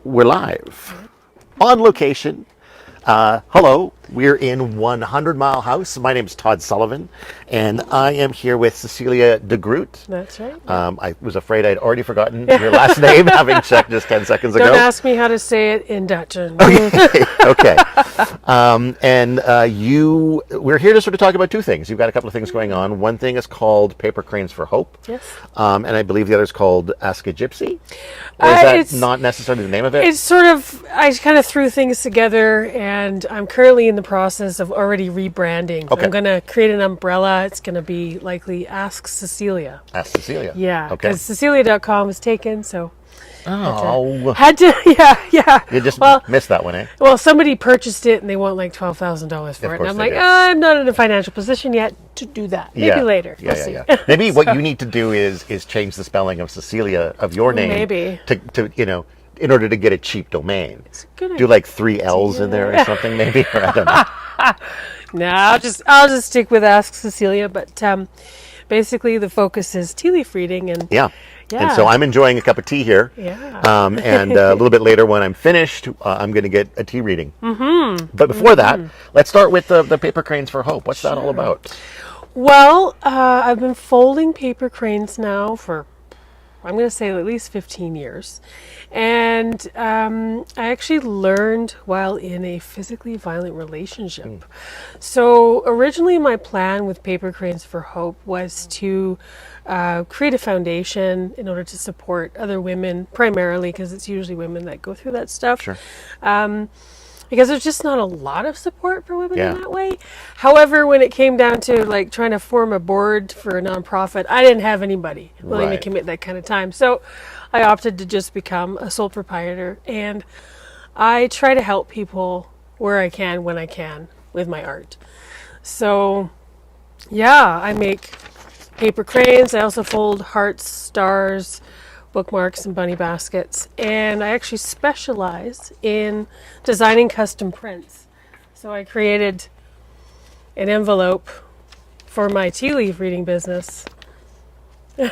We're live on location. Hello, we're in 100 Mile House. My name is Todd Sullivan, and I am here with Cecelia de Groot. That's right. I was afraid I'd already forgotten your last name, having checked just 10 seconds ago. Don't ask me how to say it in Dutch. Okay. We're here to sort of talk about two things. You've got a couple of things going on. One thing is called Paper Cranes for Hope. Yes. And I believe the other is called Ask a Gypsy. Or is that not necessarily the name of it? It's sort of, I kind of threw things together, and I'm currently in the process of already rebranding. Okay. I'm going to create an umbrella. It's going to be likely Ask Cecelia. Ask Cecelia. Yeah. Okay. Because Cecelia.com was taken, so... Oh. Had to, yeah. You just missed that one, eh? Well, somebody purchased it and they want like $12,000 for it. And I'm like, I'm not in a financial position yet to do that. Maybe later. We'll see. Maybe what you need to do is change the spelling of Cecelia of your name. Maybe. To in order to get a cheap domain. It's a good do like 3 L's in there or something, maybe? Or I don't know. No, I'll just stick with Ask Cecelia. But basically, the focus is tea leaf reading and Yeah. And so I'm enjoying a cup of tea here. Yeah. And a little bit later when I'm finished, I'm going to get a tea reading. Mm-hmm. But before that, let's start with the Paper Cranes for Hope. What's that all about? Well, I've been folding paper cranes now for, I'm going to say at least 15 years. And I actually learned while in a physically violent relationship. So originally my plan with Paper Cranes for Hope was to create a foundation in order to support other women, primarily because it's usually women that go through that stuff. Sure. Because there's just not a lot of support for women in that way. However, when it came down to like trying to form a board for a nonprofit, I didn't have anybody willing to commit that kind of time. So I opted to just become a sole proprietor, and I try to help people where I can, when I can, with my art. So yeah, I make paper cranes. I also fold hearts, stars, bookmarks, and bunny baskets. And I actually specialize in designing custom prints. So I created an envelope for my tea leaf reading business. And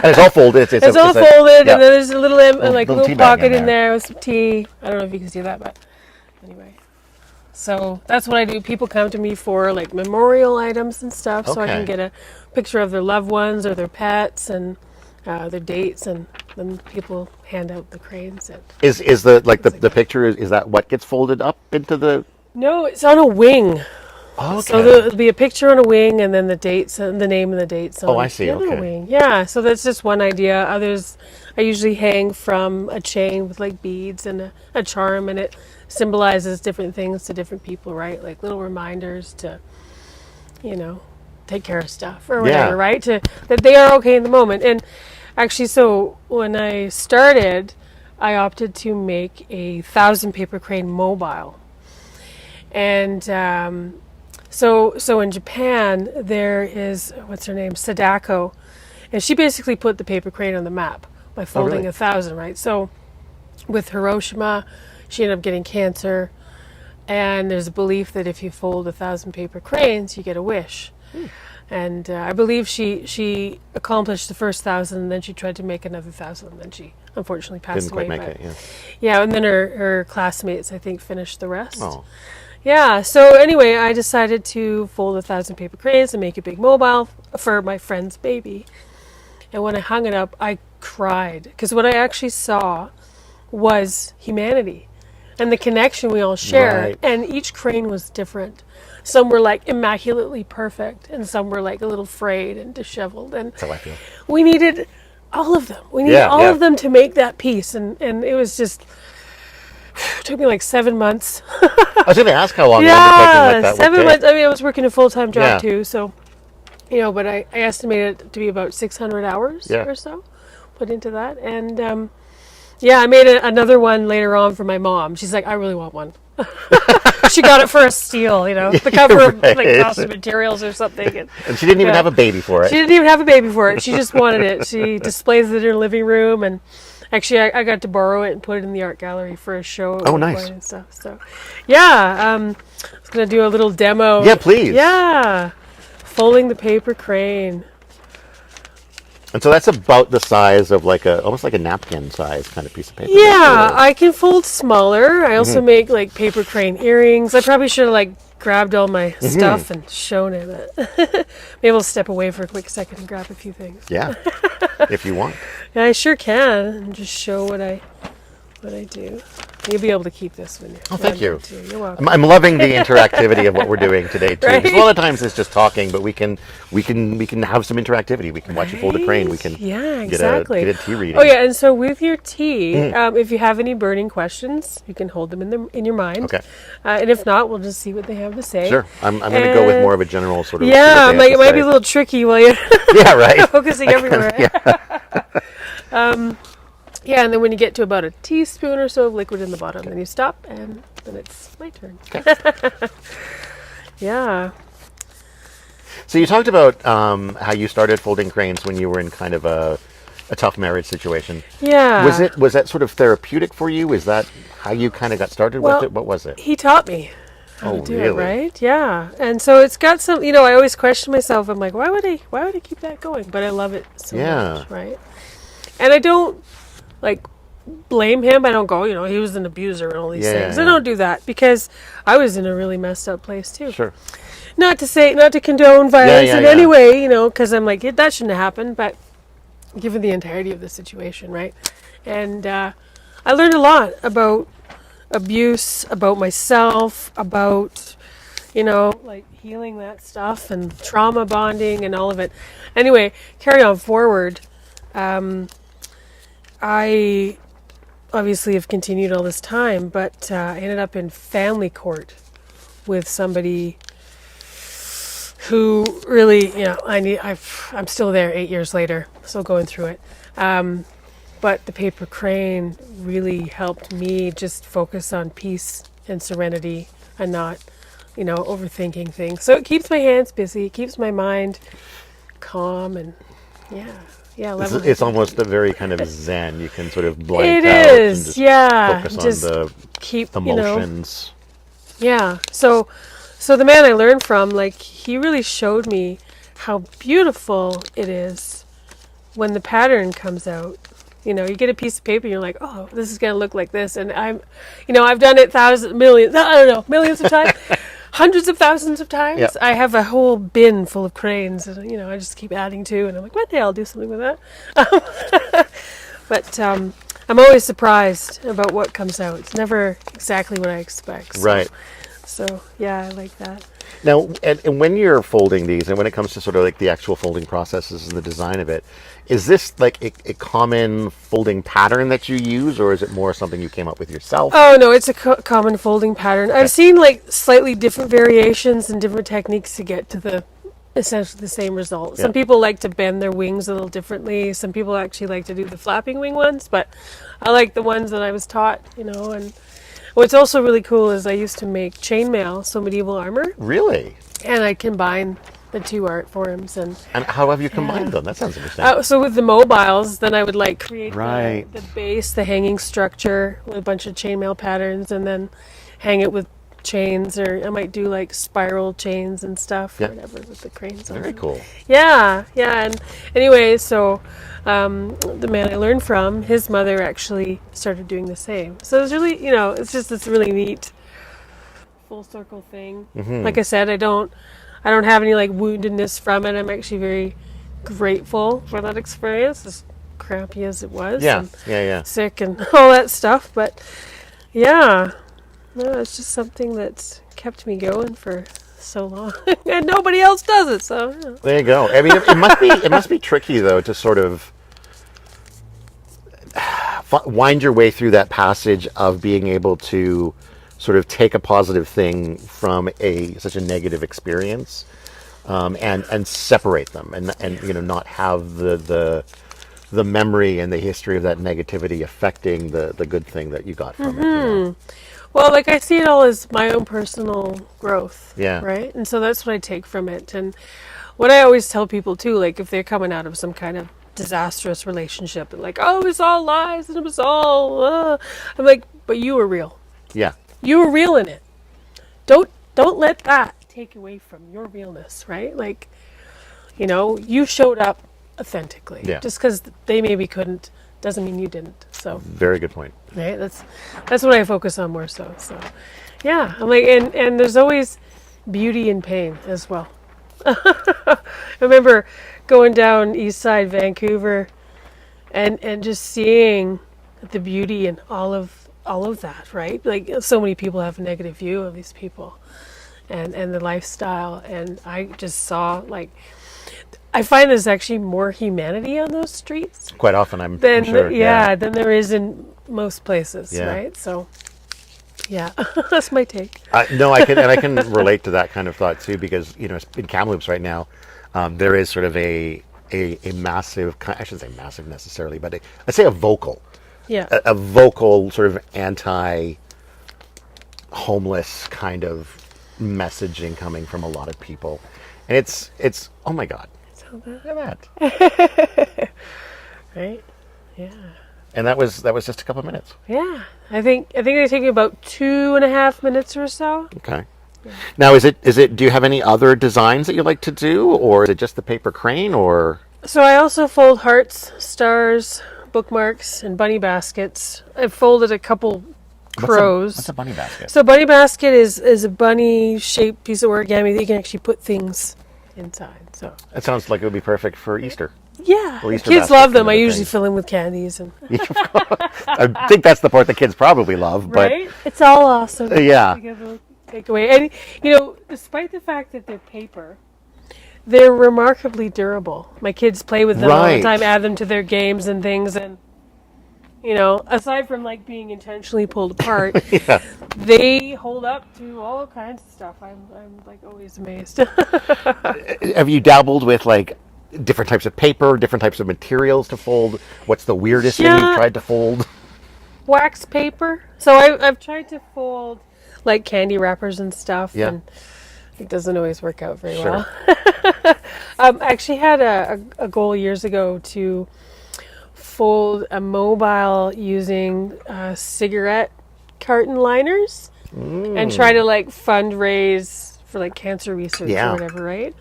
it's all folded. It's all folded, and then there's a little little pocket in there with some tea. I don't know if you can see that, but anyway. So that's what I do. People come to me for like memorial items and stuff, so I can get a picture of their loved ones or their pets and their dates, and then people hand out the cranes. And is the picture, is that what gets folded up into the... No, it's on a wing. Oh, okay. So there'll be a picture on a wing, and then the dates and the name and the dates on I see. the other wing. Yeah, so that's just one idea. Others, I usually hang from a chain with like beads and a charm, and it symbolizes different things to different people, right? Like little reminders to, take care of stuff or whatever, right? That they are okay in the moment. And actually, so when I started, I opted to make 1,000 paper crane mobile. And so in Japan, there is, what's her name, Sadako, and she basically put the paper crane on the map by folding 1,000, right? So with Hiroshima, she ended up getting cancer, and there's a belief that if you fold 1,000 paper cranes, you get a wish. And I believe she accomplished the first 1,000, and then she tried to make another 1,000, and then she unfortunately passed away. Didn't quite make it, yeah. And then her classmates, I think, finished the rest. Oh. Yeah, so anyway, I decided to fold 1,000 paper cranes and make a big mobile for my friend's baby. And when I hung it up, I cried, because what I actually saw was humanity and the connection we all share. Right. And each crane was different. Some were like immaculately perfect, and some were like a little frayed and disheveled. And that's how I feel. We needed all of them. We needed all of them to make that piece. And it was just... It took me like 7 months. I was going to ask how long. Yeah, like 7 months. I mean, I was working a full-time job too, so but I estimated it to be about 600 hours or so put into that. And I made another one later on for my mom. She's like, I really want one. She got it for a steal, the cover of like Cost of Materials or something. And she didn't even have a baby for it. She didn't even have a baby for it. She just wanted it. She displays it in her living room, and actually, I got to borrow it and put it in the art gallery for a show. Oh, nice. And stuff. So, I was going to do a little demo. Yeah, please. Yeah. Folding the paper crane. And so that's about the size of like almost like a napkin size kind of piece of paper. Yeah, I can fold smaller. I also Mm-hmm. make like paper crane earrings. I probably should have like grabbed all my Mm-hmm. stuff and shown him it. Maybe I'll step away for a quick second and grab a few things. Yeah, if you want. Yeah, I sure can, and just show what I do. You'll be able to keep this when you're Thank you. too. You're welcome. I'm loving the interactivity of what we're doing today too. Right? Because a lot of times it's just talking, but we can have some interactivity. We can watch you fold a crane. We can exactly. get a tea reading. Oh yeah, and so with your tea, if you have any burning questions, you can hold them in your mind. Okay. And if not, we'll just see what they have to say. Sure. I'm going to go with more of a general sort of. Yeah, what they have it to might say. be a little tricky while you're Yeah, right. focusing everywhere. Yeah. Yeah, and then when you get to about a teaspoon or so of liquid in the bottom, then you stop, and then it's my turn. Okay. Yeah. So you talked about how you started folding cranes when you were in kind of a tough marriage situation. Yeah. Was that sort of therapeutic for you? Is that how you kind of got started with it? What was it? He taught me how to do really? it, right? Yeah. And so it's got some, I always question myself. I'm like, why would I keep that going? But I love it so much, right? And I don't blame him. I don't go, he was an abuser and all these things. I don't do that because I was in a really messed up place too. Sure. Not to condone violence in any way, because I'm like, that shouldn't have happened, but given the entirety of the situation, right? And I learned a lot about abuse, about myself, about, healing that stuff and trauma bonding and all of it. Anyway, carry on forward. I obviously have continued all this time, but I ended up in family court with somebody who really, I'm still there 8 years later, still going through it. But the paper crane really helped me just focus on peace and serenity and not, overthinking things. So it keeps my hands busy, it keeps my mind calm, and It's almost a very kind of zen. You can sort of blank it out is, and just focus just on keep emotions. Yeah. So the man I learned from, he really showed me how beautiful it is when the pattern comes out. You get a piece of paper and you're like, oh, this is going to look like this. And I've done it millions of times, hundreds of thousands of times. Yep. I have a whole bin full of cranes and, I just keep adding to, and I'm like, one day I'll do something with that. But I'm always surprised about what comes out. It's never exactly what I expect. Right. So yeah, I like that. Now, and when you're folding these, and when it comes to sort of like the actual folding processes and the design of it, is this like a common folding pattern that you use, or is it more something you came up with yourself? Oh no, it's a common folding pattern. I've seen slightly different variations and different techniques to get to essentially the same result. Some people like to bend their wings a little differently. Some people actually like to do the flapping wing ones, but I like the ones that I was taught, and what's also really cool is I used to make chainmail, so medieval armor. Really? And I combine the two art forms. And how have you combined them? That sounds interesting. So with the mobiles, then I would create Right. the base, the hanging structure with a bunch of chainmail patterns, and then hang it with chains, or I might do spiral chains and stuff, or whatever, with the cranes on Very them. cool. Yeah. And anyway, so the man I learned from, his mother actually started doing the same. So it's really, it's just this really neat full circle thing. Mm-hmm. Like I said, I don't have any woundedness from it. I'm actually very grateful for that experience, as crappy as it was. Yeah, and yeah. sick and all that stuff. But yeah, no, it's just something that's kept me going for so long, and nobody else does it. So There you go. I mean, it must be tricky though to sort of wind your way through that passage of being able to sort of take a positive thing from such a negative experience, and separate them, and not have the memory and the history of that negativity affecting the good thing that you got from it. Well, I see it all as my own personal growth. Yeah. Right? And so that's what I take from it. And what I always tell people too, if they're coming out of some kind of disastrous relationship and oh, it was all lies and it was all, I'm like, but you were real. Yeah. You were real in it. Don't let that take away from your realness, right? You showed up authentically. Yeah. Just because they maybe couldn't doesn't mean you didn't. So Very good point. right, that's what I focus on more so. So yeah, I'm like, and there's always beauty in pain as well. I remember going down East Side Vancouver and just seeing the beauty in all of that, right? Like so many people have a negative view of these people and the lifestyle, and I just saw like I find there's actually more humanity on those streets Quite often, I'm than sure. than there is in most places, Yeah. right? So yeah, that's my take. No, I can relate to that kind of thought too, because in Kamloops right now, there is sort of a massive. I shouldn't say massive necessarily, but I'd say a vocal Yeah. sort of anti-homeless kind of messaging coming from a lot of people, and it's oh my god, look at that. Right? Yeah. And that was just a couple of minutes. Yeah. I think they take me about 2.5 minutes or so. Okay. Now, is it? Do you have any other designs that you like to do, or is it just the paper crane, or? So I also fold hearts, stars, bookmarks, and bunny baskets. I've folded a couple crows. What's a bunny basket? So bunny basket is a bunny shaped piece of origami that you can actually put things inside. So That sounds like it would be perfect for Easter. yeah, Or Easter kids basket love them. kind I of a usually thing. fill in with candies and I think that's the part the kids probably love, but right. It's all awesome. Yeah. Take away, and despite the fact that they're paper, they're remarkably durable. My kids play with them all the Right. time, add them to their games and things, and aside from like being intentionally pulled apart, yeah. they hold up to all kinds of stuff. I'm like always amazed. Have you dabbled with like different types of paper, different types of materials to fold? What's the weirdest thing Yeah. you've tried to fold? Wax paper. So I've tried to fold like candy wrappers and stuff, Yeah. and it doesn't always work out very Sure. well. I actually had a goal years ago to fold a mobile using cigarette carton liners and try to like fundraise for like cancer research Yeah. or whatever, right?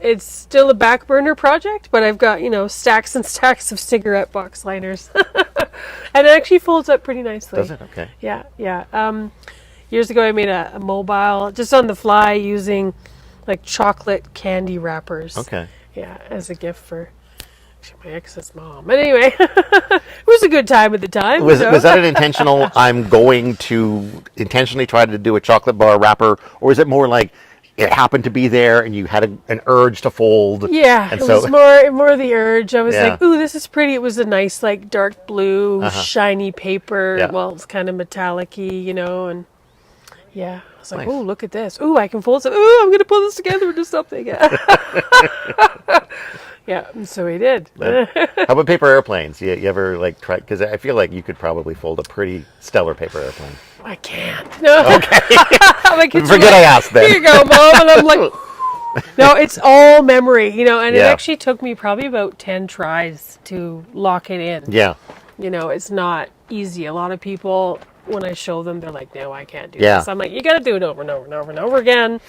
It's still a back burner project, but I've got, stacks and stacks of cigarette box liners. And it actually folds up pretty nicely. Does it? Okay. Yeah, yeah. Years ago I made a mobile just on the fly using like chocolate candy wrappers. Okay. Yeah, as a gift for my ex's mom. But anyway, it was a good time at the time. Was so. was that an intentional? I'm going to intentionally try to do a chocolate bar wrapper, or is it more like it happened to be there and you had an urge to fold? Yeah, and it so was more the urge. I was Yeah. like, "Ooh, this is pretty." It was a nice, like dark blue, shiny paper. Yeah. Well, it's kind of metallic-y, and yeah, I was like, Nice. "Ooh, look at this! Ooh, I can fold some. Ooh, I'm gonna pull this together into something." Yeah, and so we did. How about paper airplanes? You ever like try? Because I feel like you could probably fold a pretty stellar paper airplane. I can't. No. Okay. My kids Forget were I like, asked then. Here you go, Mom. And I'm like, no, it's all memory, and it Yeah. actually took me probably about 10 tries to lock it in. Yeah. It's not easy. A lot of people, when I show them, they're like, no, I can't do Yeah. this. I'm like, you got to do it over and over and over and over again.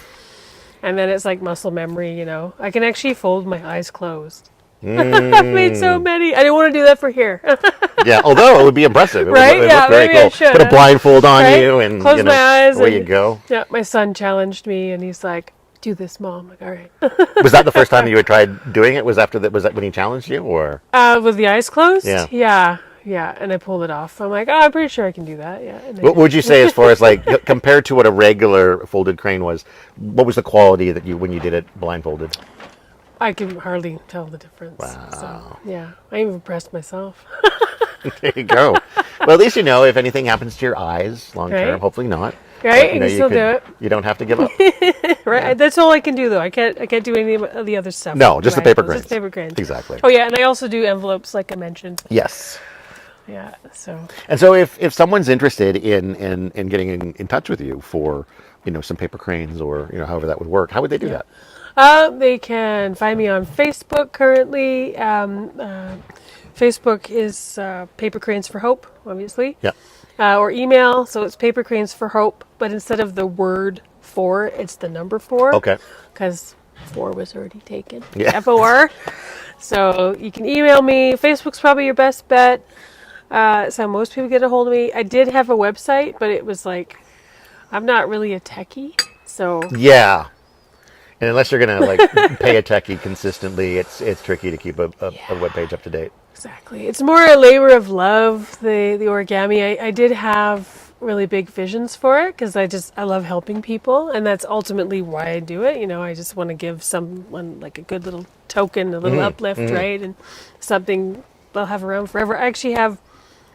And then it's like muscle memory, I can actually fold my eyes closed. I've made so many. I didn't want to do that for here. Yeah. Although it would be impressive. It Right? would look Yeah, very maybe I cool. should, Put a huh? blindfold on Right? you and Close my eyes away and- you go. Yeah, my son challenged me, and he's like, do this, Mom. I'm like, all right. Was that the first time you had tried doing it? Was that when he challenged you, or? With the eyes closed? Yeah. Yeah, and I pulled it off. I'm like, I'm pretty sure I can do that. Yeah. And I What did. would you say as far as like compared to what a regular folded crane was? What was the quality that when you did it blindfolded? I can hardly tell the difference. Wow. So, yeah, I even impressed myself. There you go. Well, at least you know if anything happens to your eyes long term. Right. Hopefully not. Right, But, you can still do it. You don't have to give up. Right, that's all I can do though. I can't do any of the other stuff. No, just the Right, paper it's just cranes. paper cranes. Exactly. Oh yeah, and I also do envelopes, like I mentioned. Yes. Yeah. So. And so if someone's interested in getting in touch with you for some paper cranes or however that would work, how would they do that? They can find me on Facebook currently. Facebook is Paper Cranes for Hope, obviously. Yeah. Or email, so it's Paper Cranes for Hope, but instead of the word 4, it's the number 4. Okay. Because 4 was already taken. Yeah. FOR. So you can email me. Facebook's probably your best bet. So most people get a hold of me. I did have a website, but it was like, I'm not really a techie. So Yeah. And unless you're gonna like pay a techie consistently, it's tricky to keep a web page up to date. exactly. It's more a labor of love, the origami. I did have really big visions for it because I love helping people, and that's ultimately why I do it. I just want to give someone like a good little token, a little uplift, right? And something they'll have around forever. I actually have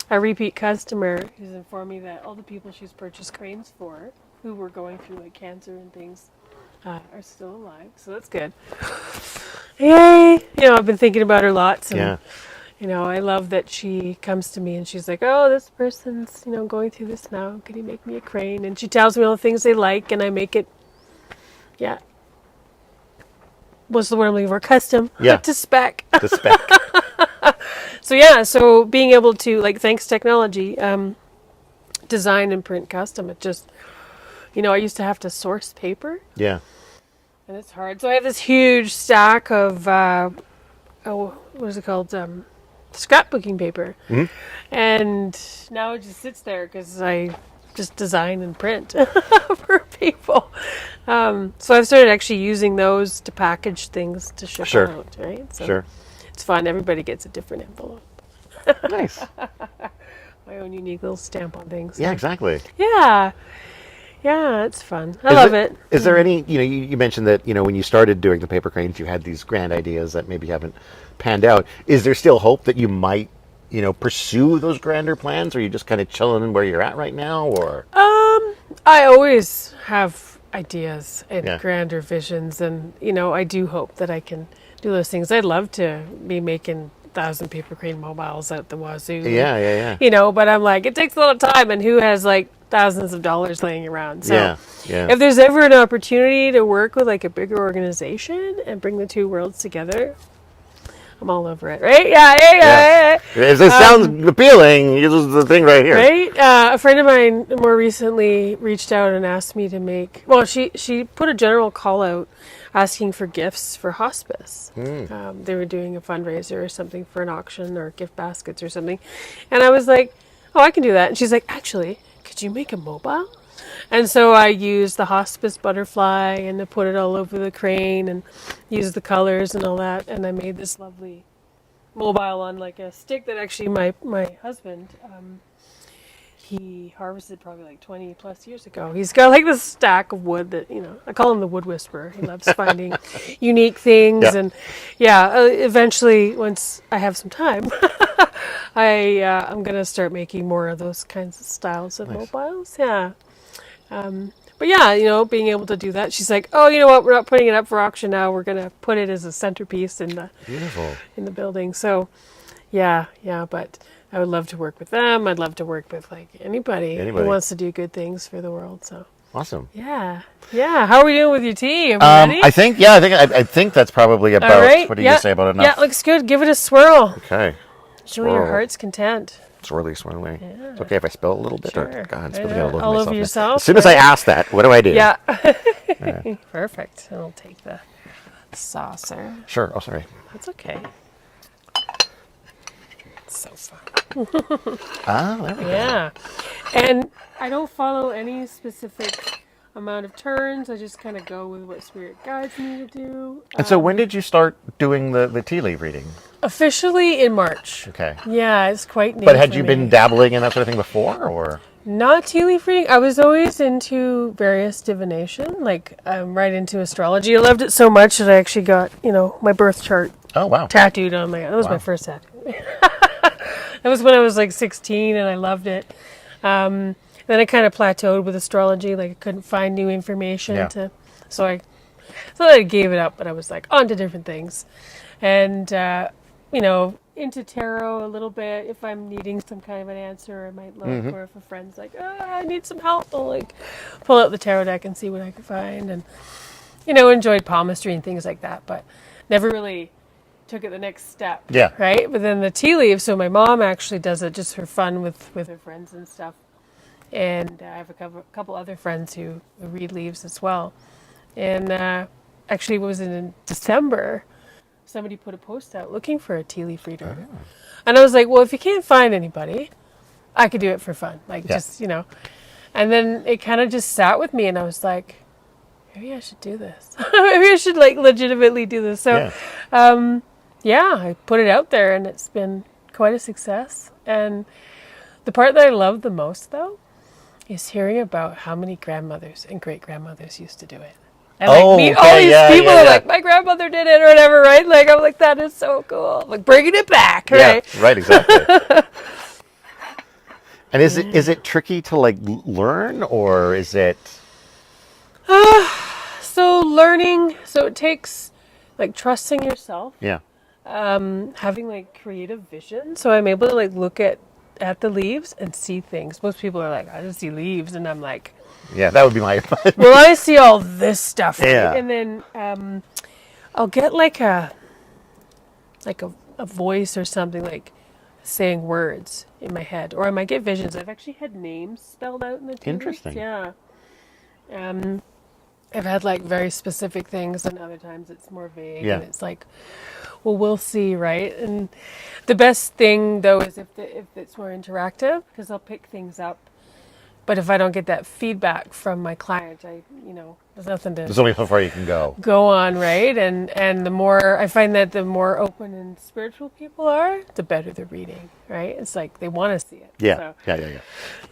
a repeat customer who's informed me that all the people she's purchased cranes for, who were going through like cancer and things, are still alive. So that's good. Yay! I've been thinking about her lots, and Yeah. I love that she comes to me and she's like, "Oh, this person's going through this now. Can you make me a crane?" And she tells me all the things they like, and I make it. Yeah. What's the word I'm looking for? Custom. Yeah. To spec. The spec. So being able to, like, thanks technology, design and print custom, it just, I used to have to source paper, Yeah. and it's hard. So I have this huge stack of, what is it called? Scrapbooking paper. And now it just sits there because I just design and print for people. So I've started actually using those to package things to ship Sure. out, right? So Sure. it's fun. Everybody gets a different envelope. Nice. My own unique little stamp on things. Yeah, exactly. Yeah. Yeah, it's fun. I love it. Is there any, you mentioned that, when you started doing the paper cranes, you had these grand ideas that maybe haven't panned out. Is there still hope that you might, pursue those grander plans? Or are you just kind of chilling where you're at right now? Or I always have ideas and Yeah. grander visions, and I do hope that I can do those things. I'd love to be making 1,000 paper crane mobiles at the wazoo. Yeah. But I'm like, it takes a lot of time, and who has like thousands of dollars laying around? So Yeah. if there's ever an opportunity to work with like a bigger organization and bring the two worlds together, I'm all over it, right? Yeah. If this sounds appealing, this is the thing right here. Right? A friend of mine more recently reached out and asked me to make. Well, she put a general call out asking for gifts for hospice. They were doing a fundraiser or something for an auction or gift baskets or something, and I was like, "Oh, I can do that." And she's like, "Actually, could you make a mobile?" And so I used the hospice butterfly and I put it all over the crane and used the colors and all that, and I made this lovely mobile on like a stick that actually my husband he harvested probably like 20 plus years ago. He's got like this stack of wood that I call him the wood whisperer. He loves finding unique things. Yeah. And eventually once I have some time I'm gonna start making more of those kinds of styles of mobiles. But yeah, being able to do that. She's like, "Oh, you know what? We're not putting it up for auction now. We're gonna put it as a centerpiece Beautiful. in the building." So, yeah. But I would love to work with them. I'd love to work with like anybody who wants to do good things for the world. So, Awesome. yeah. How are we doing with your tea? Are we ready? I think that's probably about. All right. What do you say about enough? Yeah, looks good. Give it a swirl. Okay. Show your Swirl. heart's content. Swirly, swirly. It's okay if I spill a little bit. Sure. Or, God, it's I really know. all over All myself over now. yourself, As soon as I ask that, what do I do? Yeah. Perfect. I'll take the saucer. Sure. Oh, sorry. That's okay. It's so fun. There we go. Yeah. And I don't follow any specific amount of turns. I just kind of go with what spirit guides me to do. And so when did you start doing the tea leaf reading? Officially in March. Okay. Yeah, it's quite new. But had for you me. been dabbling in that sort of thing before, or? Not tea leaf reading. I was always into various divination, like I'm right into astrology. I loved it so much that I actually got, my birth chart Oh, wow. tattooed on my. That was my first tattoo. That was when I was like 16, and I loved it. Then I kind of plateaued with astrology. Like I couldn't find new information so I gave it up. But I was like on to different things, and into tarot a little bit. If I'm needing some kind of an answer, I might look. Or if a friend's like, I need some help, I'll like pull out the tarot deck and see what I can find. And enjoyed palmistry and things like that, but never really took it the next step. Yeah. Right. But then the tea leaves. So my mom actually does it just for fun with her friends and stuff. And I have a couple other friends who read leaves as well. And actually, it was in December. Somebody put a post out looking for a tea leaf reader. Oh. And I was like, well, if you can't find anybody, I could do it for fun. Like, just, you know. And then it kind of just sat with me, and I was like, maybe I should do this. Maybe I should, like, legitimately do this. So, I put it out there, and it's been quite a success. And the part that I love the most, though, is hearing about how many grandmothers and great-grandmothers used to do it. And like meet all these people are like, my grandmother did it or whatever, right? Like, I'm like, that is so cool. Like, bringing it back, right? Yeah, right, exactly. And is it tricky to like learn, or is it? So learning, so it takes like trusting yourself. Yeah. Having like creative vision. So I'm able to like look at the leaves and see things. Most people are like, I just see leaves, and I'm like, yeah, that would be my. well, I see all this stuff, right? Yeah. And then I'll get like a voice or something, like saying words in my head, or I might get visions. I've actually had names spelled out in the tea leaves. Interesting. Yeah. I've had like very specific things, and other times it's more vague. Yeah. And it's like, well, we'll see, right? And the best thing though is if it's more interactive, because I'll pick things up. But if I don't get that feedback from my client, there's nothing to. There's only so far you can go. Go on, right? And the more I find that the more open and spiritual people are, the better the reading, right? It's like they want to see it. Yeah. So, Yeah.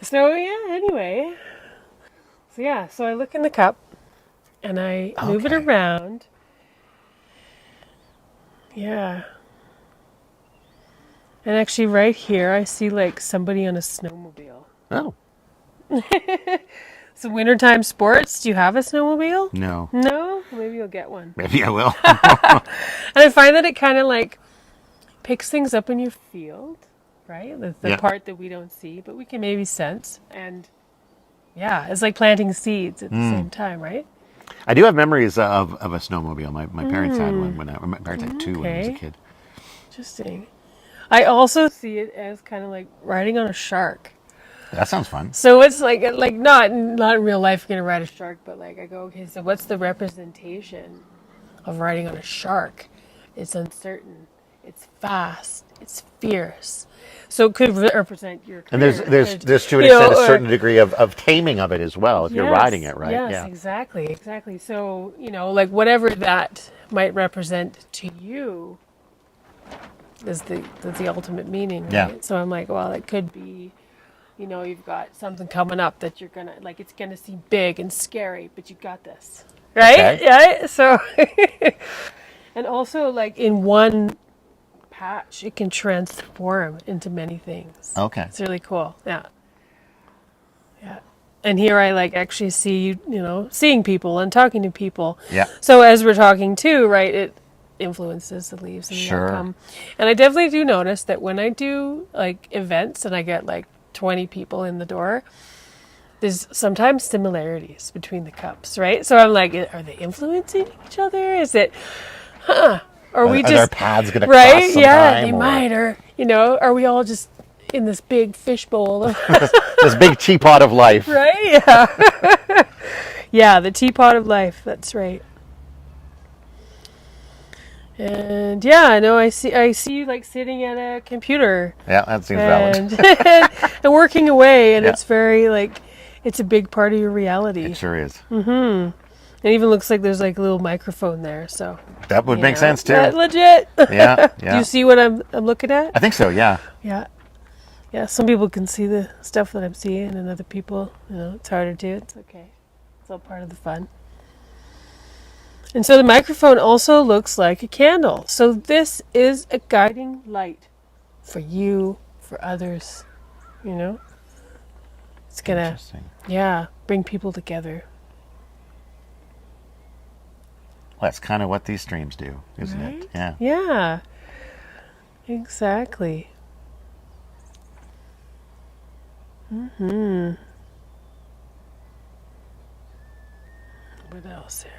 So anyway. So I look in the cup and I move it around. Yeah. And actually right here I see like somebody on a snowmobile. Oh. So wintertime sports, do you have a snowmobile? No. No? Maybe you'll get one. Maybe I will. And I find that it kind of like picks things up in your field, right? The part that we don't see, but we can maybe sense. And it's like planting seeds at the same time, right? I do have memories of a snowmobile. My parents had one my parents had two when I was a kid. Interesting. I also see it as kind of like riding on a shark. That sounds fun. So it's like not in real life you're gonna ride a shark, but like I go, okay, so what's the representation of riding on a shark? It's uncertain, it's fast, it's fierce. So it could represent your career. And there's to an extent a certain degree of taming of it as well if you're riding it, right? Yes, exactly. So, like whatever that might represent to you is the ultimate meaning, right? Yeah. So I'm like, well, it could be you've got something coming up that you're gonna like. It's gonna seem big and scary, but you got this, right? Okay. Yeah. So, and also like in one patch, it can transform into many things. Okay. It's really cool. Yeah. And here I like actually see seeing people and talking to people. Yeah. So as we're talking too, right? It influences the leaves and the outcome. And I definitely do notice that when I do like events and I get like 20 people in the door, there's sometimes similarities between the cups, right? So I'm like, are they influencing each other? Is it, Or we just, are their paths going to right? cross sometime? Yeah, they might. Or, are we all just in this big fishbowl of this big teapot of life? Right? Yeah. Yeah, the teapot of life. That's right. And I know I see you like sitting at a computer. Yeah, that seems valid. And working away, and it's very like, it's a big part of your reality. It sure is. Mm-hmm. It even looks like there's like a little microphone there, so. That would make sense too. Legit. Yeah. Do you see what I'm looking at? I think so, yeah. Yeah. Yeah, some people can see the stuff that I'm seeing, and other people, it's harder to. It's okay. It's all part of the fun. And so the microphone also looks like a candle. So this is a guiding light for you, for others, It's going to, bring people together. Well, that's kind of what these streams do, isn't it? Yeah. Yeah. Exactly. Mm-hmm. What else here?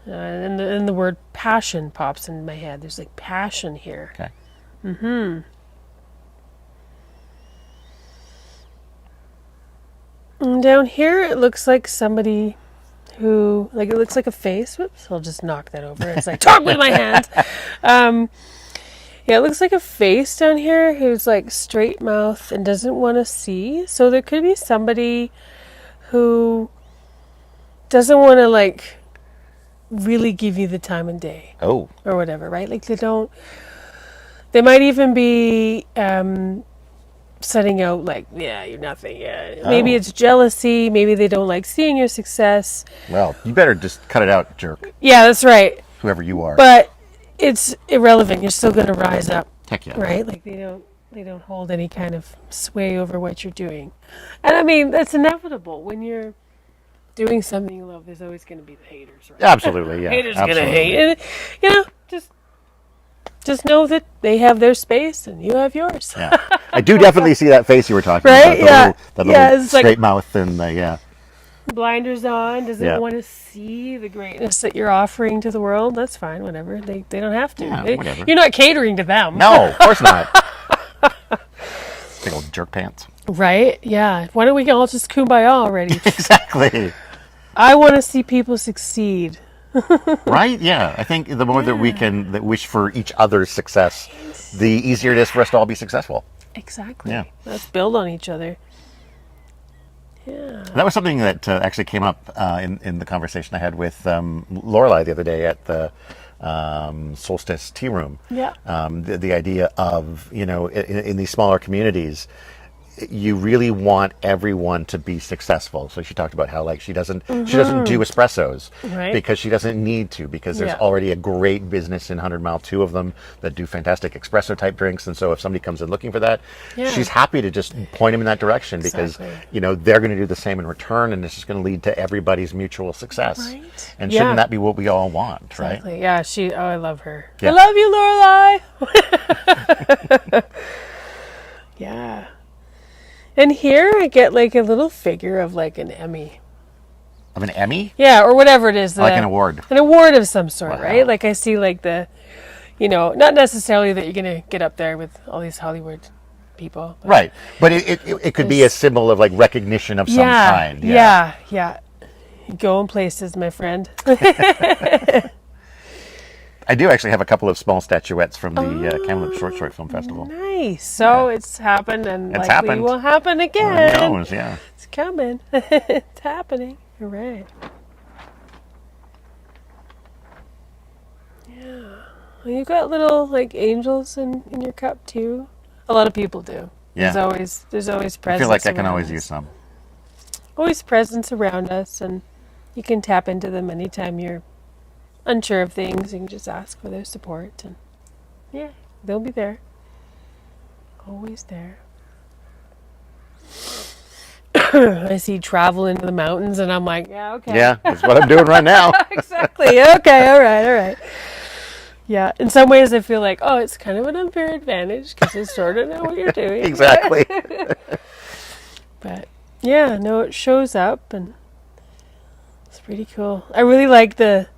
And the word passion pops in my head. There's like passion here. Okay. Mm-hmm. And down here, it looks like somebody who, like, it looks like a face. Whoops, I'll just knock that over. It's like, talk with my hands. Yeah, it looks like a face down here who's like straight mouth and doesn't want to see. So there could be somebody who doesn't want to like really give you the time of day. Oh. Or whatever, right? Like they might even be setting out like, yeah, you're nothing. Yeah. Maybe it's jealousy. Maybe they don't like seeing your success. Well, you better just cut it out, jerk. Yeah, that's right. Whoever you are. But it's irrelevant. You're still going to rise up. Heck yeah. Right? Like they don't hold any kind of sway over what you're doing. And I mean, that's inevitable. When you're doing something you love, there's always going to be the haters, right? Absolutely, yeah. Haters going to hate. And, you know, just know that they have their space and you have yours. Yeah. I do definitely see that face you were talking right? about. The little it's straight like mouth and yeah. blinders on, doesn't want to see the greatness that you're offering to the world. That's fine, whatever. They don't have to. Yeah, whatever. You're not catering to them. No, of course not. Big old jerk pants. Right? Yeah. Why don't we all just kumbaya already? Exactly. I want to see people succeed. Right? Yeah. I think the more that we can wish for each other's success, the easier it is for us to all be successful. Exactly. Yeah. Let's build on each other. Yeah. That was something that actually came up in the conversation I had with Lorelei the other day at the Solstice Tea Room. Yeah. The idea of, in these smaller communities, you really want everyone to be successful. So she talked about how like she doesn't do espressos because she doesn't need to, because there's already a great business in 100 Mile, two of them that do fantastic espresso type drinks. And so if somebody comes in looking for that, she's happy to just point them in that direction because they're going to do the same in return, and this is going to lead to everybody's mutual success. Right. And shouldn't that be what we all want, exactly. right? Yeah, I love her. Yeah. I love you, Lorelei. Yeah. And here I get like a little figure of like an Emmy. Of an Emmy? Yeah, or whatever it is. Like an award. An award of some sort, right? Like I see like not necessarily that you're going to get up there with all these Hollywood people. Right. But it could be a symbol of like recognition of some kind. Yeah. You go in places, my friend. I do actually have a couple of small statuettes from the Kamloops Short Film Festival. Nice. So it's happened, and it's likely happened. Will happen again. Who knows, yeah. It's coming. It's happening. Hooray. Yeah. Well, you got little like angels in your cup too. A lot of people do. Yeah. There's always presence. I feel like I can around always us. use some. Always presence around us, and you can tap into them anytime you're unsure of things. You can just ask for their support, and they'll be there. Always there. I see travel into the mountains, and I'm like, yeah, okay. Yeah, that's what I'm doing right now. Exactly. Okay, all right. Yeah, in some ways I feel like, oh, it's kind of an unfair advantage because I sort of know what you're doing. Exactly. But yeah, no, it shows up, and it's pretty cool. I really like the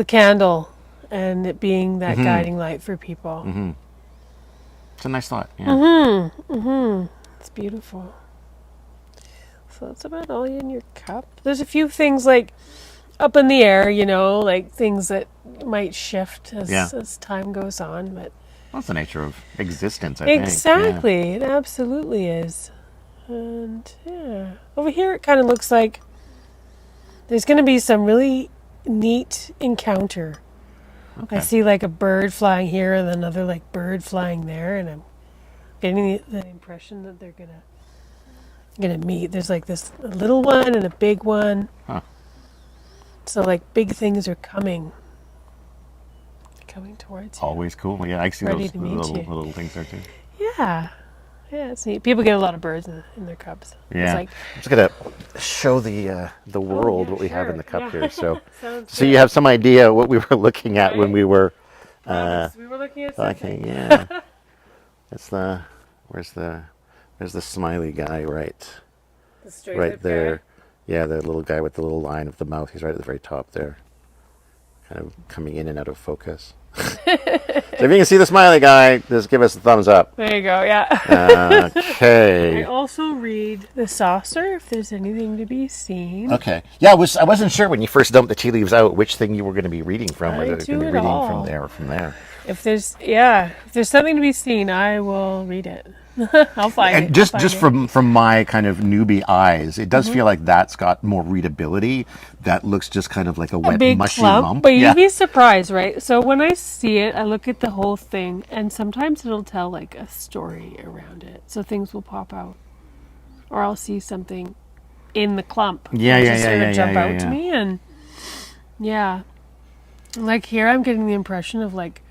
candle and it being that guiding light for people. Mm-hmm. It's a nice thought. Yeah. It's beautiful. So that's about all in your cup. There's a few things like up in the air, like things that might shift as time goes on. But that's the nature of existence, I think. Exactly. It absolutely is. And over here it kind of looks like there's going to be some really neat encounter. Okay. I see like a bird flying here and another like bird flying there, and I'm getting the impression that they're gonna meet. There's like this little one and a big one. Huh. So like big things are coming towards you. Always cool. Yeah, I see Ready those to meet little things there too. Yeah, it's neat. People get a lot of birds in their cups. Yeah, it's like, I'm just gonna show the world what we have in the cup here. So, so you have some idea what we were looking at when we were. we were looking at something. Okay, yeah. It's where's the smiley guy right there. Yeah, the little guy with the little line of the mouth. He's right at the very top there, kind of coming in and out of focus. So if you can see the smiley guy, just give us a thumbs up. There you go, yeah. I Okay. also read the saucer if there's anything to be seen. Okay. Yeah, I wasn't sure when you first dumped the tea leaves out which thing you were going to be reading from, whether it's going to be reading from there or from there. If there's something to be seen, I will read it. I'll find it. And just from my kind of newbie eyes, it does feel like that's got more readability. That looks just kind of like a wet, big mushy clump, lump. but you'd be surprised, right? So when I see it, I look at the whole thing, and sometimes it'll tell like a story around it. So things will pop out, or I'll see something in the clump. Jump out to me, and like here, I'm getting the impression of like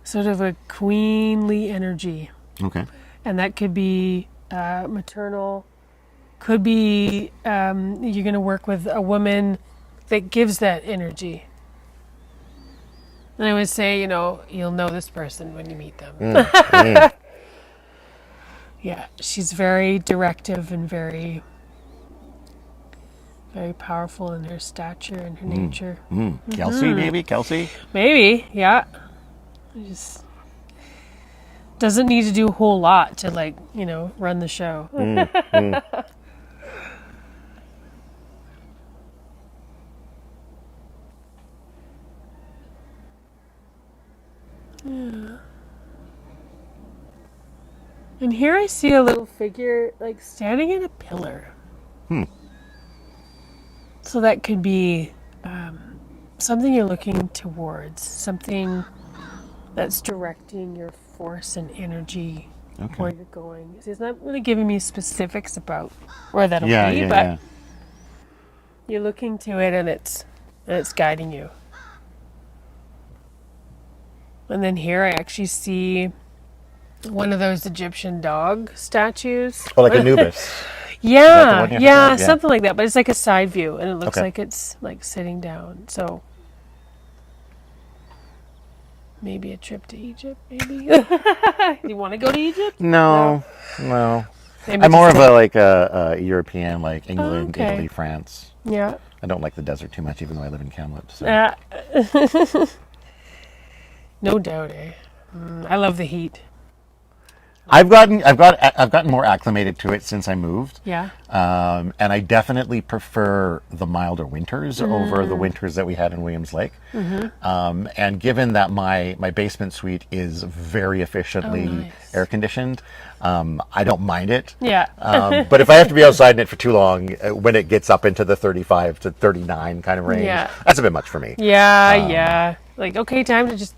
sort of a queenly energy. Okay. And that could be maternal, could be you're going to work with a woman that gives that energy. And I would say, you'll know this person when you meet them. Yeah, she's very directive and very, very powerful in her stature and her nature. Kelsey, maybe? Kelsey? Maybe, yeah. Just doesn't need to do a whole lot to run the show. Yeah. And here I see a little figure standing in a pillar. So that could be something you're looking towards, something that's directing your force and energy where you're going. So it's not really giving me specifics about where that'll be, but you're looking to it and it's guiding you. And then here I actually see one of those Egyptian dog statues. Oh, like Anubis. Yeah, something like that. But it's like a side view, and it looks like it's like sitting down. So maybe a trip to Egypt, maybe. You want to go to Egypt? No. Maybe I'm more of a European, like England, Italy, France. Yeah. I don't like the desert too much, even though I live in Kamloops. So. No doubt, eh? I love the heat. I've gotten more acclimated to it since I moved. Yeah. And I definitely prefer the milder winters over the winters that we had in Williams Lake. And given that my basement suite is very efficiently air conditioned, I don't mind it. Yeah. But if I have to be outside in it for too long, when it gets up into the 35 to 39 kind of range, that's a bit much for me. Yeah. Like, okay, time to just...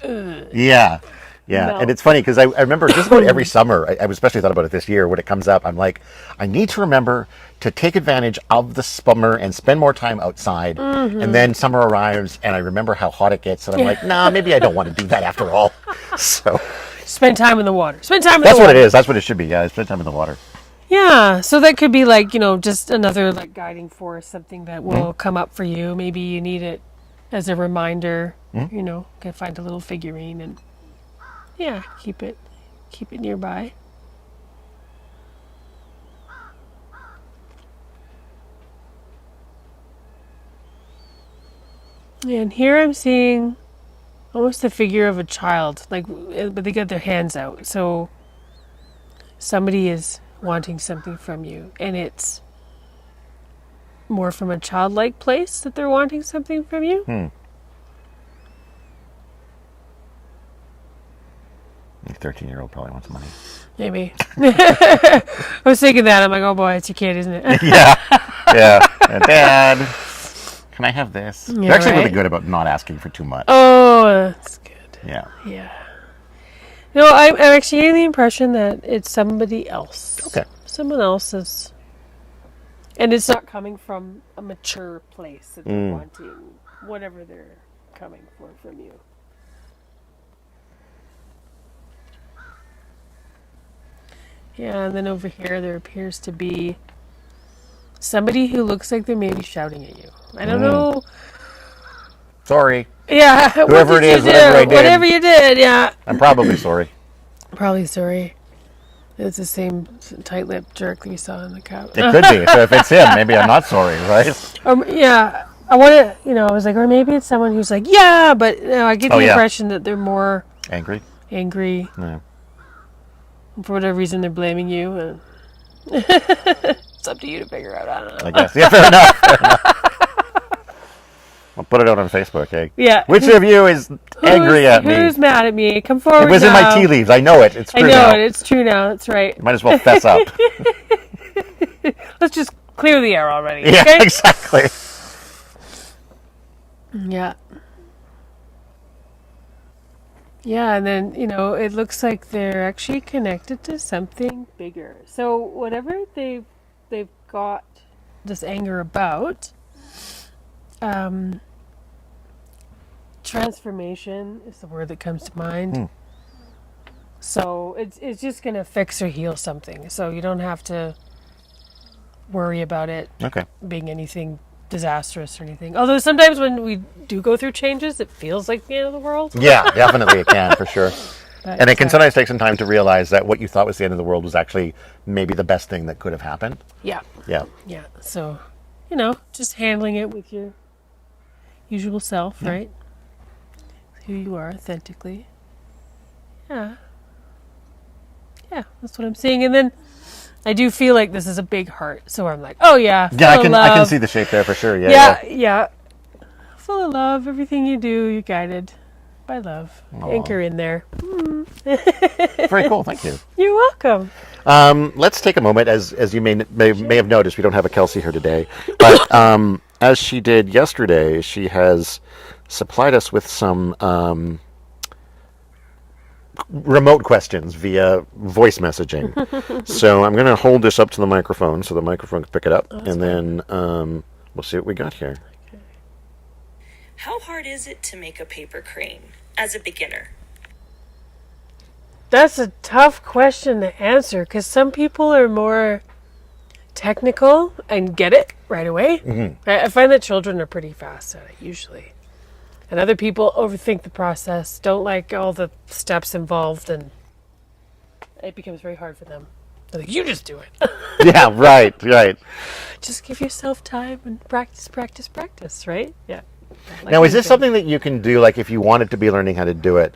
Yeah. No. And it's funny because I remember just about every summer, I especially thought about it this year, when it comes up, I'm like, I need to remember to take advantage of the summer and spend more time outside. And then summer arrives and I remember how hot it gets and I'm like, nah, maybe I don't want to do that after all. So spend time in the water. That's what it is. That's what it should be. Yeah, spend time in the water. Yeah, so that could be just another guiding force, something that will come up for you. Maybe you need it as a reminder, can find a little figurine and keep it nearby. And here I'm seeing almost the figure of a child, but they got their hands out. So somebody is wanting something from you, and it's more from a childlike place that they're wanting something from you. A 13-year-old probably wants money. Maybe. I was thinking that. I'm like, oh boy, it's your kid, isn't it? Yeah. Dad, can I have this? Yeah, They're actually really good about not asking for too much. Oh, that's good. Yeah. No, I'm actually getting the impression that it's somebody else. Okay. Someone else's. And it's not coming from a mature place that they're wanting whatever they're coming for from you. Yeah, and then over here there appears to be somebody who looks like they're maybe shouting at you. I don't know. Sorry. Yeah. Whoever it is, whatever I did. Whatever you did, yeah. I'm probably sorry. Probably sorry. It's the same tight-lipped jerk that we saw in the couch. It could be. So if it's him, maybe I'm not sorry, right? Yeah. I want to, I was like, or maybe it's someone who's like, yeah, but I get the impression that they're more Angry? angry. Yeah. And for whatever reason, they're blaming you. And it's up to you to figure out. I don't know. I guess. Yeah, fair enough. Fair enough. I'll put it out on Facebook, eh? Yeah. Which of you is angry at me? Who's mad at me? Come forward. It was now. in my tea leaves. I know it. It's true I know now. it. It's true now. That's right. Might as well fess up. Let's just clear the air already. Yeah, Okay? exactly. Yeah. Yeah, and then, it looks like they're actually connected to something bigger. So whatever they've got this anger about, transformation is the word that comes to mind. So it's just going to fix or heal something. So you don't have to worry about it being anything disastrous or anything. Although sometimes when we do go through changes, it feels like the end of the world. Yeah, definitely it can, for sure. But, And it can sometimes take some time to realize that what you thought was the end of the world was actually maybe the best thing that could have happened. Yeah. Yeah. Yeah. So, just handling it with your usual self, right? Who you are authentically. Yeah. Yeah, that's what I'm seeing. And then I do feel like this is a big heart. So I'm like, oh yeah. Yeah, I full of can love. see the shape there for sure. Yeah. Full of love. Everything you do, you're guided by love. Aww. Anchor in there. Very cool. Thank you. You're welcome. Let's take a moment, as you may have noticed, we don't have a Kelsey here today, but as she did yesterday, she has supplied us with some remote questions via voice messaging. So I'm going to hold this up to the microphone so the microphone can pick it up, and then we'll see what we got here. How hard is it to make a paper crane as a beginner? That's a tough question to answer because some people are more technical and get it right away. Mm-hmm. I find that children are pretty fast at it usually. And other people overthink the process, don't like all the steps involved, and it becomes very hard for them. They're like, you just do it. Yeah, right. Just give yourself time and practice, right? Yeah. Like Now, is this something that you can do, like if you wanted to be learning how to do it,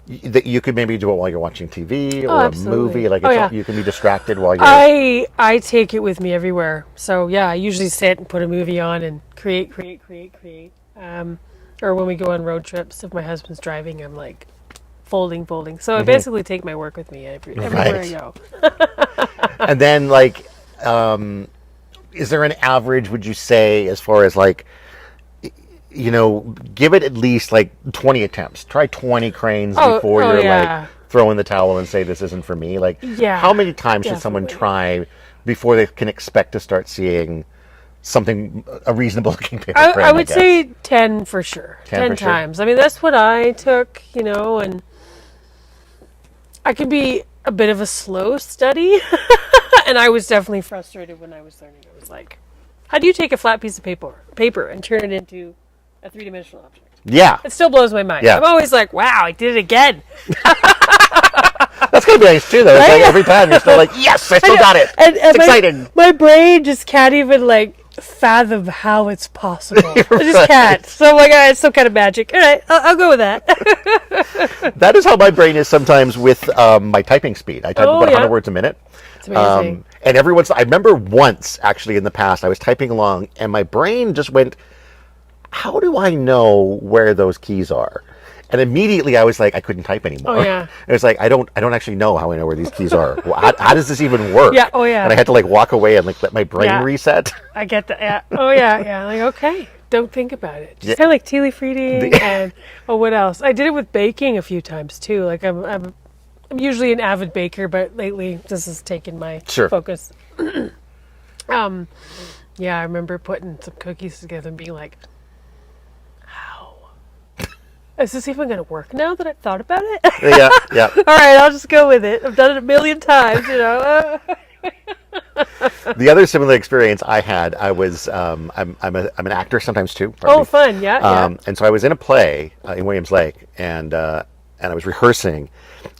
that you could maybe do it while you're watching TV or a movie? Like you can be distracted while you're... I take it with me everywhere. So yeah, I usually sit and put a movie on and create. Or when we go on road trips, if my husband's driving, I'm like folding. So I basically take my work with me everywhere I go. And then is there an average, would you say, as far as give it at least 20 attempts. Try 20 cranes before you're throw in the towel and say this isn't for me. How many times should someone try before they can expect to start seeing something, a reasonable looking paper crane? I would say 10 for sure. 10 times. Sure. I mean, that's what I took, and I could be a bit of a slow study. And I was definitely frustrated when I was learning. I was like, how do you take a flat piece of paper and turn it into a three-dimensional object? Yeah. It still blows my mind. Yeah. I'm always like, wow, I did it again. That's going to be nice too, though. It's like every time you're still like, yes, I still got it. And it's exciting. My brain just can't even fathom how it's possible. I just can't. So I'm like, all right, it's some kind of magic. All right, I'll go with that. That is how my brain is sometimes with my typing speed. I type about 100 words a minute. It's amazing. And I remember once, actually, in the past, I was typing along, and my brain just went, how do I know where those keys are? And immediately I was like, I couldn't type anymore. Oh, yeah. It was like, I don't actually know how I know where these keys are. Well, how does this even work? Yeah, oh yeah. And I had to walk away and let my brain reset. I get that, yeah. Oh yeah. Okay, don't think about it. Just kind of like tea leaf reading and, what else? I did it with baking a few times too. I'm usually an avid baker, but lately this has taken my focus. Yeah, I remember putting some cookies together and being like, is this even going to work now that I've thought about it? Yeah. All right, I'll just go with it. I've done it a million times, The other similar experience I had, I was, I'm an actor sometimes too. Oh, fun, yeah. And so I was in a play in Williams Lake, and I was rehearsing,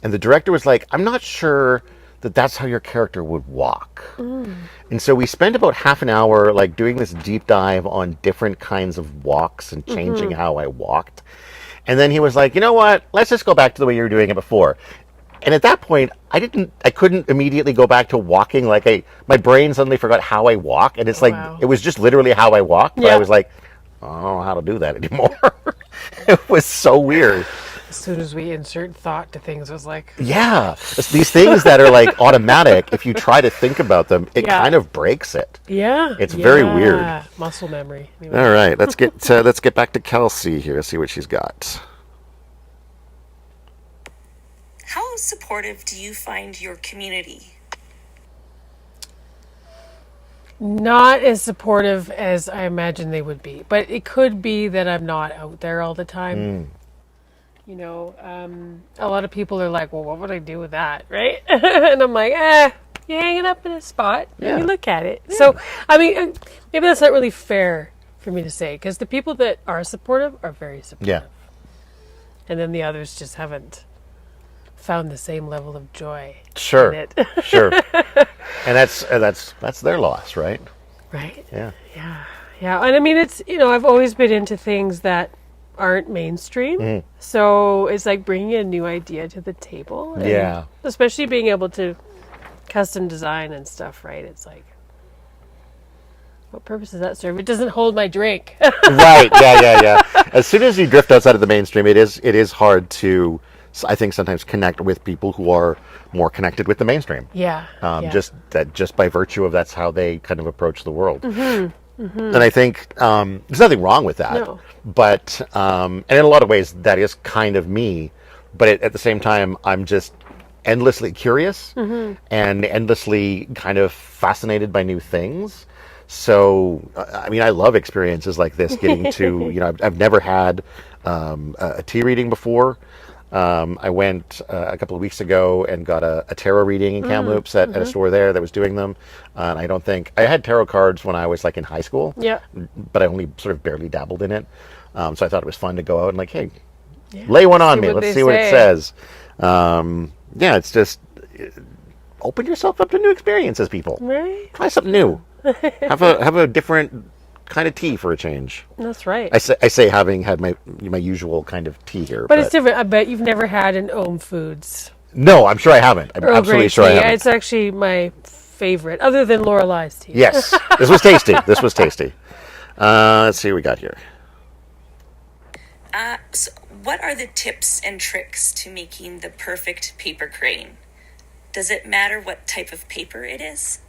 and the director was like, I'm not sure that's how your character would walk. And so we spent about half an hour doing this deep dive on different kinds of walks and changing how I walked. And then he was like, you know what? Let's just go back to the way you were doing it before. And at that point, I couldn't immediately go back to walking. My brain suddenly forgot how I walk. And it's like, Wow. it was just literally how I walk. But Yeah. I was like, I don't know how to do that anymore. It was so weird. As soon as we insert thought to things, it was like, Yeah. It's these things that are like automatic, if you try to think about them, it Yeah. kind of breaks it. yeah. It's very weird. Muscle memory. Anyway. All right, let's get back to Kelsey here, see what she's got. How supportive do you find your community? Not as supportive as I imagine they would be, but it could be that I'm not out there all the time. You know, a lot of people are like, well, what would I do with that, right? And I'm like, you hang it up in a spot and you look at it. So, I mean, maybe that's not really fair for me to say, because the people that are supportive are very supportive. Yeah. And then the others just haven't found the same level of joy Sure. in it. Sure. And that's their loss, right? Right? Yeah. Yeah. And I mean, it's, you know, I've always been into things that aren't mainstream. So it's like bringing a new idea to the table. And Yeah. especially being able to custom design and stuff, right? It's like, what purpose does that serve? It doesn't hold my drink. Right. Yeah. As soon as you drift outside of the mainstream, it is hard to, I think, sometimes connect with people who are more connected with the mainstream. Yeah. Just by virtue of that's how they kind of approach the world. And I think there's nothing wrong with that. No. But and in a lot of ways, that is kind of me. But at the same time, I'm just endlessly curious and endlessly kind of fascinated by new things. So, I mean, I love experiences like this, getting to, you know, I've never had a tea reading before. I went a couple of weeks ago and got a tarot reading in Kamloops at a store there that was doing them. And I don't think, I had tarot cards when I was like in high school, Yeah. but I only sort of barely dabbled in it. So I thought it was fun to go out and like, hey, lay one on See me. what Let's they see what it say. says. Yeah, it's just open yourself up to new experiences, people. Right? Try something new. Have a different kind of tea for a change. That's right. I say having had my usual kind of tea here, But it's different. I bet you've never had an Ohm Foods no, I'm sure I haven't. I'm Earl absolutely Grey sure I tea. haven't. It's actually my favorite, other than Lorelei's tea. Yes, this was tasty. Let's see what we got here. So what are the tips and tricks to making the perfect paper crane? Does it matter what type of paper it is?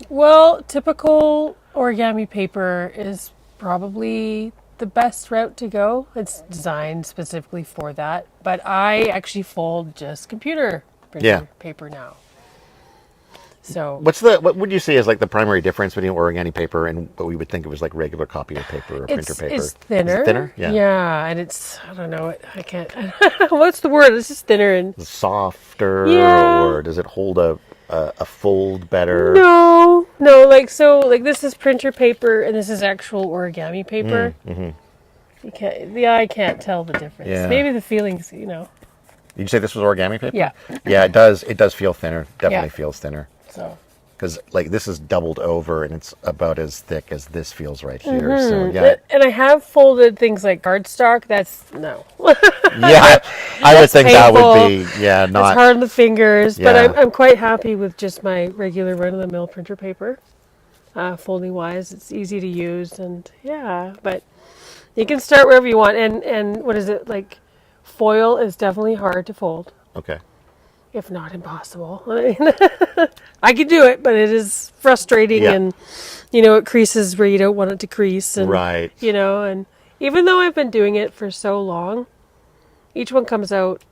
Well, typical origami paper is probably the best route to go. It's designed specifically for that. But I actually fold just computer printer paper now. So What would you say is like the primary difference between origami paper and what we would think of as like regular copier paper or printer paper? it's thinner. Is it thinner? Yeah. Yeah, and it's, I don't know, I can't, what's the word? It's just thinner and Softer, Yeah. or does it hold a fold better? No, like this is printer paper and this is actual origami paper. You can't, the eye can't tell the difference. Yeah. Maybe the feelings, you know. Did you say this was origami paper? Yeah. Yeah, it does. It does feel thinner. Definitely Yeah. feels thinner. So Because like this is doubled over and it's about as thick as this feels right here. So yeah, and I have folded things like cardstock. That's no. yeah. I would think that would be painful. not. It's hard on the fingers, but Yeah. I'm quite happy with just my regular run-of-the-mill printer paper. Folding wise, it's easy to use, and but you can start wherever you want. And what is it like? Foil is definitely hard to fold, Okay. if not impossible. I could do it, but it is frustrating, Yeah. and it creases where you don't want it to crease, and Right. and even though I've been doing it for so long, each one comes out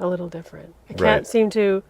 a little different. I can't Right. seem to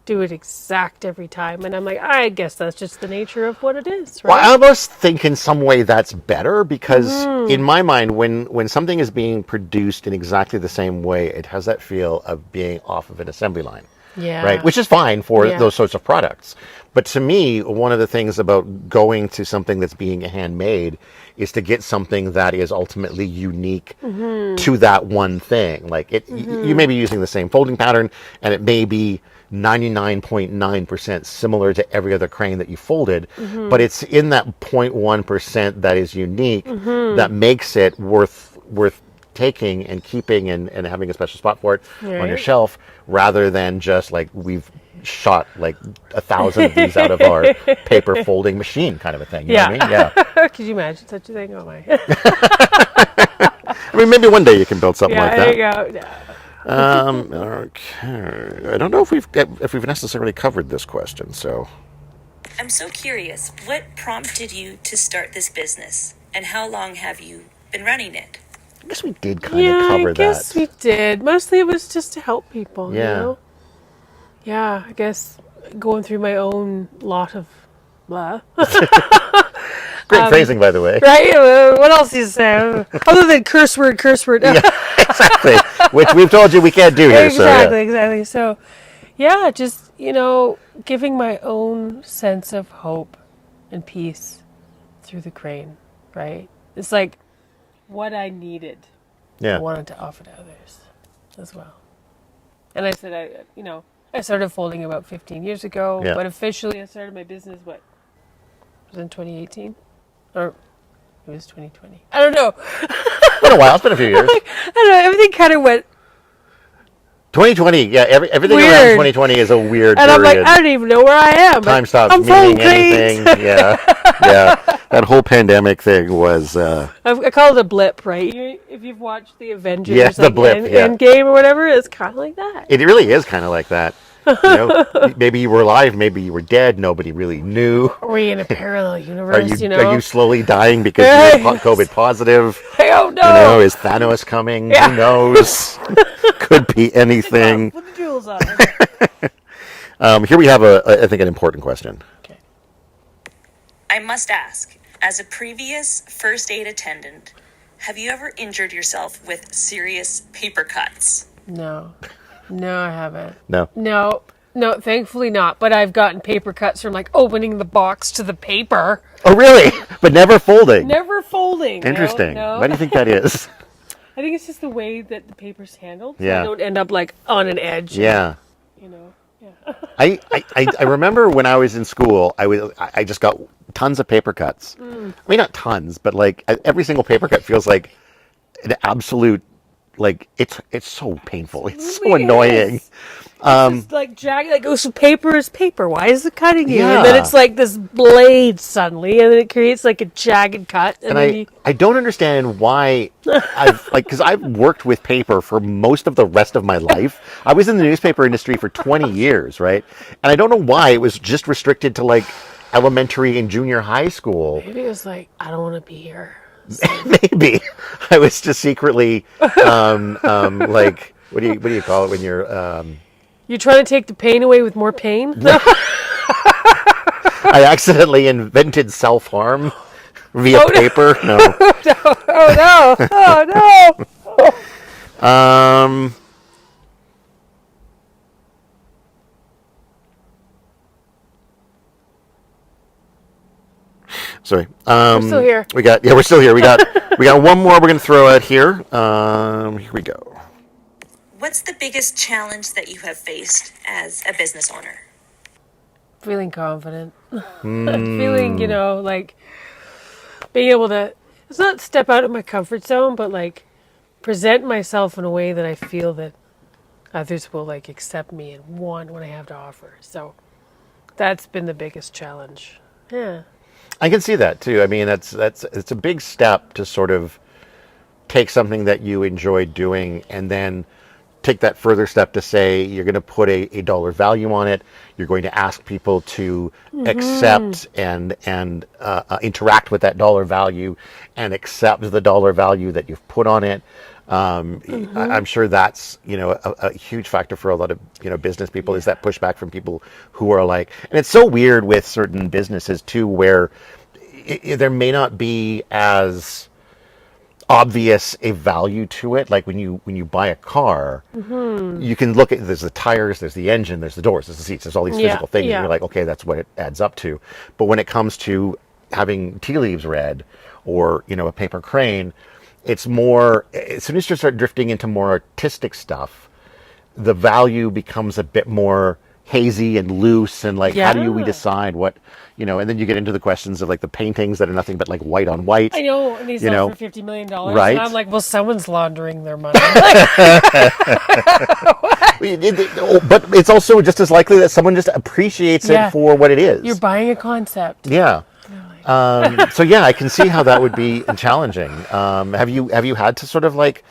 do it exact every time, and I'm like, I guess that's just the nature of what it is, Well, right? I almost think in some way that's better because in my mind, when something is being produced in exactly the same way, it has that feel of being off of an assembly line. Yeah. right? Which is fine for Yeah. those sorts of products. But to me, one of the things about going to something that's being handmade is to get something that is ultimately unique to that one thing. Like you may be using the same folding pattern, and it may be 99.9% similar to every other crane that you folded, but it's in that 0.1% that is unique that makes it worth taking and keeping and having a special spot for it on your Right. shelf, rather than just like we've shot like 1,000 of these out of our paper folding machine kind of a thing. You know what I mean? Yeah. Could you imagine such a thing? Oh my. I mean, maybe one day you can build something Yeah, like there that. you go. Yeah. Okay. I don't know if we've necessarily covered this question, so I'm so curious, what prompted you to start this business, and how long have you been running it? I guess we did kind of Yeah, cover I guess that. we did. Mostly it was just to help people, you Yeah. know? Yeah, I guess going through my own lot of blah. Great phrasing, by the way. Right? What else do you say? Other than curse word. Yeah, exactly. Which we've told you we can't do here. Exactly. So, yeah, just, giving my own sense of hope and peace through the crane, right? It's like what I needed. I Yeah. wanted to offer to others as well. And I said, I started folding about 15 years ago, Yeah. but officially I started my business, it was in 2018? Or it was 2020. I don't know. It's been a while. It's been a few years. I don't know. Everything kind of went 2020. Yeah. Everything around Weird. 2020 is a weird And I'm like, period. I don't even know where I am. Time stops I'm meaning folding cranes. anything. Yeah. Yeah. That whole pandemic thing was. I call it a blip, right? If you've watched the Avengers, Yeah, the blip, yeah. Endgame or whatever, it's kind of like that. It really is kind of like that. Maybe you were alive, maybe you were dead. Nobody really knew. Are we in a parallel Are universe? you are you slowly dying because you're COVID positive? I don't know. Is Thanos coming? Yeah. Who knows? Could be anything. Put the jewels on. Here we have I think an important question. Okay. I must ask, as a previous first aid attendant, have you ever injured yourself with serious paper cuts? No, I haven't. No. No, thankfully not. But I've gotten paper cuts from like opening the box to the paper. Oh, really? But never folding. Never folding. Interesting. No. Why do you think that is? I think it's just the way that the paper's handled. So Yeah. I don't end up like on an edge. Yeah. Yeah. I remember when I was in school, I just got tons of paper cuts. I mean, not tons, but like every single paper cut feels like an absolute, like it's so painful. It's so really annoying. is. It's like jagged, like, so paper is paper. Why is it cutting you? Yeah. And then it's like this blade suddenly, and then it creates like a jagged cut. And then I don't understand why because I've worked with paper for most of the rest of my life. I was in the newspaper industry for 20 years, right? And I don't know why it was just restricted to like elementary and junior high school. maybe it was like, I don't want to be here. Maybe I was just secretly like what do you call it when you're You're trying to take the pain away with more pain? No. I accidentally invented self-harm via paper. No. Oh no! Sorry. We're still here. We're still here. We got one more we're gonna throw out here. Here we go. What's the biggest challenge that you have faced as a business owner? Feeling confident. Feeling, like being able to, it's not step out of my comfort zone, but like present myself in a way that I feel that others will like accept me and want what I have to offer. So that's been the biggest challenge. Yeah. I can see that too. I mean, it's a big step to sort of take something that you enjoy doing and then take that further step to say you're going to put a dollar value on it. You're going to ask people to accept and interact with that dollar value and accept the dollar value that you've put on it. I'm sure that's a huge factor for a lot of business people is that pushback from people who are like, and it's so weird with certain businesses too, where there may not be as obvious a value to it. Like when you buy a car, you can look at, there's the tires, there's the engine, there's the doors, there's the seats, there's all these physical things. And you're like, okay, that's what it adds up to. But when it comes to having tea leaves read, or a paper crane, it's more, as soon as you start drifting into more artistic stuff, the value becomes a bit more hazy and loose, and like, how do we decide what, and then you get into the questions of like the paintings that are nothing but like white on white. I know, and these sell for $50 million. Right? And I'm like, well, someone's laundering their money. But it's also just as likely that someone just appreciates it for what it is. You're buying a concept. Yeah. So yeah, I can see how that would be challenging. Have you had to sort of like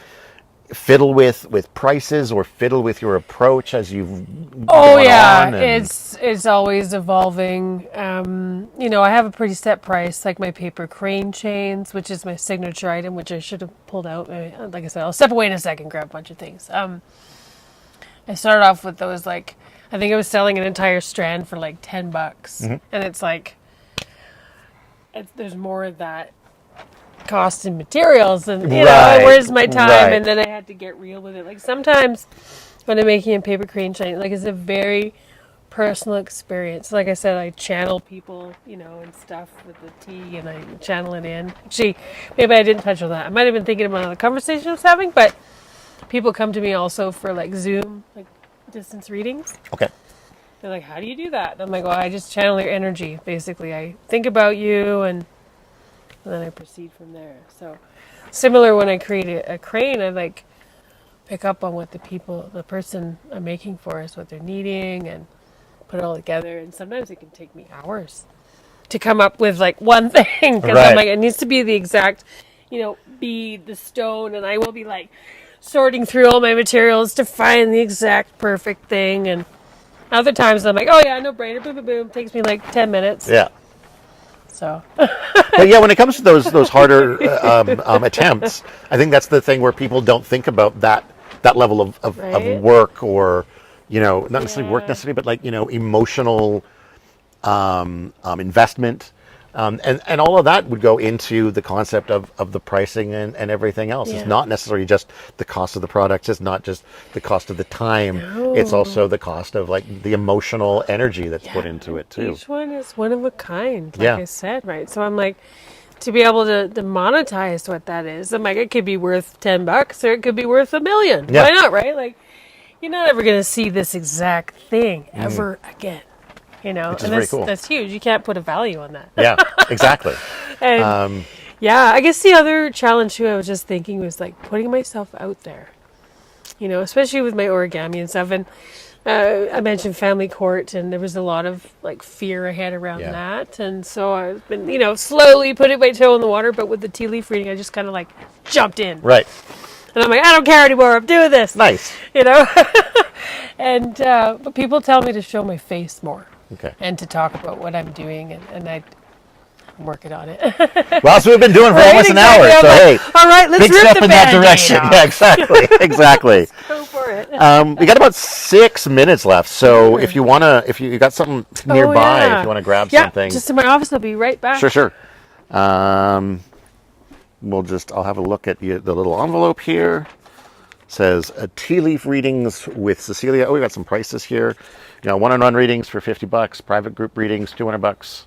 fiddle with prices or fiddle with your approach as you've gone on? It's always evolving. I have a pretty set price, like my paper crane chains, which is my signature item, which I should have pulled out. Like I said, I'll step away in a second, grab a bunch of things. I started off with those, like, I think I was selling an entire strand for like $10, and it's like, there's more of that cost in materials, and where's my time? And then I had to get real with it. Like sometimes when I'm making a paper crane chain, like it's a very personal experience. Like I said, I channel people, and stuff with the tea, and I channel it in. Actually, maybe I didn't touch on that. I might have been thinking about the conversation I was having, but people come to me also for like Zoom, like distance readings. Okay. They're like, how do you do that? And I'm like, well, I just channel your energy. Basically, I think about you, and then I proceed from there. So similar, when I create a crane, I like pick up on what the person I'm making for is, what they're needing, and put it all together. And sometimes it can take me hours to come up with like one thing, because I'm like, it needs to be the exact, be the stone, and I will be like sorting through all my materials to find the exact perfect thing. And other times I'm like, oh yeah, no brainer, boom, boom, boom. Takes me like 10 minutes. Yeah. So. But yeah, when it comes to those harder attempts, I think that's the thing where people don't think about that level of work, or not necessarily work necessarily, but like emotional investment. And all of that would go into the concept of the pricing and everything else. Yeah. It's not necessarily just the cost of the products. It's not just the cost of the time. No. It's also the cost of like the emotional energy that's put into it too. Each one is one of a kind, like I said, right? So I'm like, to be able to monetize what that is, I'm like, it could be worth $10 or it could be worth $1 million. Yeah. Why not, right? Like, you're not ever going to see this exact thing ever again. Which is very cool. That's huge. You can't put a value on that. Yeah, exactly. And I guess the other challenge too, I was just thinking, was like putting myself out there, especially with my origami and stuff. And I mentioned family court, and there was a lot of like fear I had around that. And so I've been, slowly putting my toe in the water, but with the tea leaf reading, I just kind of like jumped in. Right. And I'm like, I don't care anymore. I'm doing this. Nice. And, but people tell me to show my face more. Okay. And to talk about what I'm doing, and I'm working on it. Well, that's what we've been doing for almost an hour. So hey, all right, let's big step in that direction. Off. Yeah, exactly. Let's go for it. We got about 6 minutes left, so if you got something nearby, if you want to grab something, just in my office. I'll be right back. Sure. I'll have a look at the little envelope here. It says tea leaf readings with Cecelia. Oh, we got some prices here. One-on-one readings for $50, private group readings $200,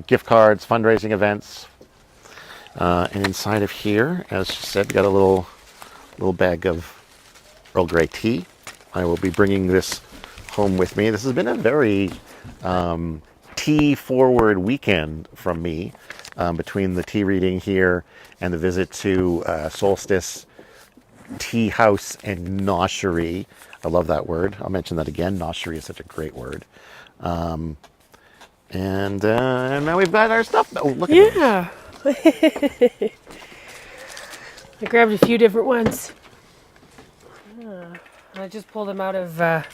gift cards, fundraising events, and inside of here, as she said, we got a little bag of Earl Grey tea. I will be bringing this home with me. This has been a very tea-forward weekend from me, between the tea reading here and the visit to Solstice Tea House and Noshery. I love that word. I'll mention that again. Noshery is such a great word. And now we've got our stuff. Oh, look at I grabbed a few different ones. I just pulled them out of,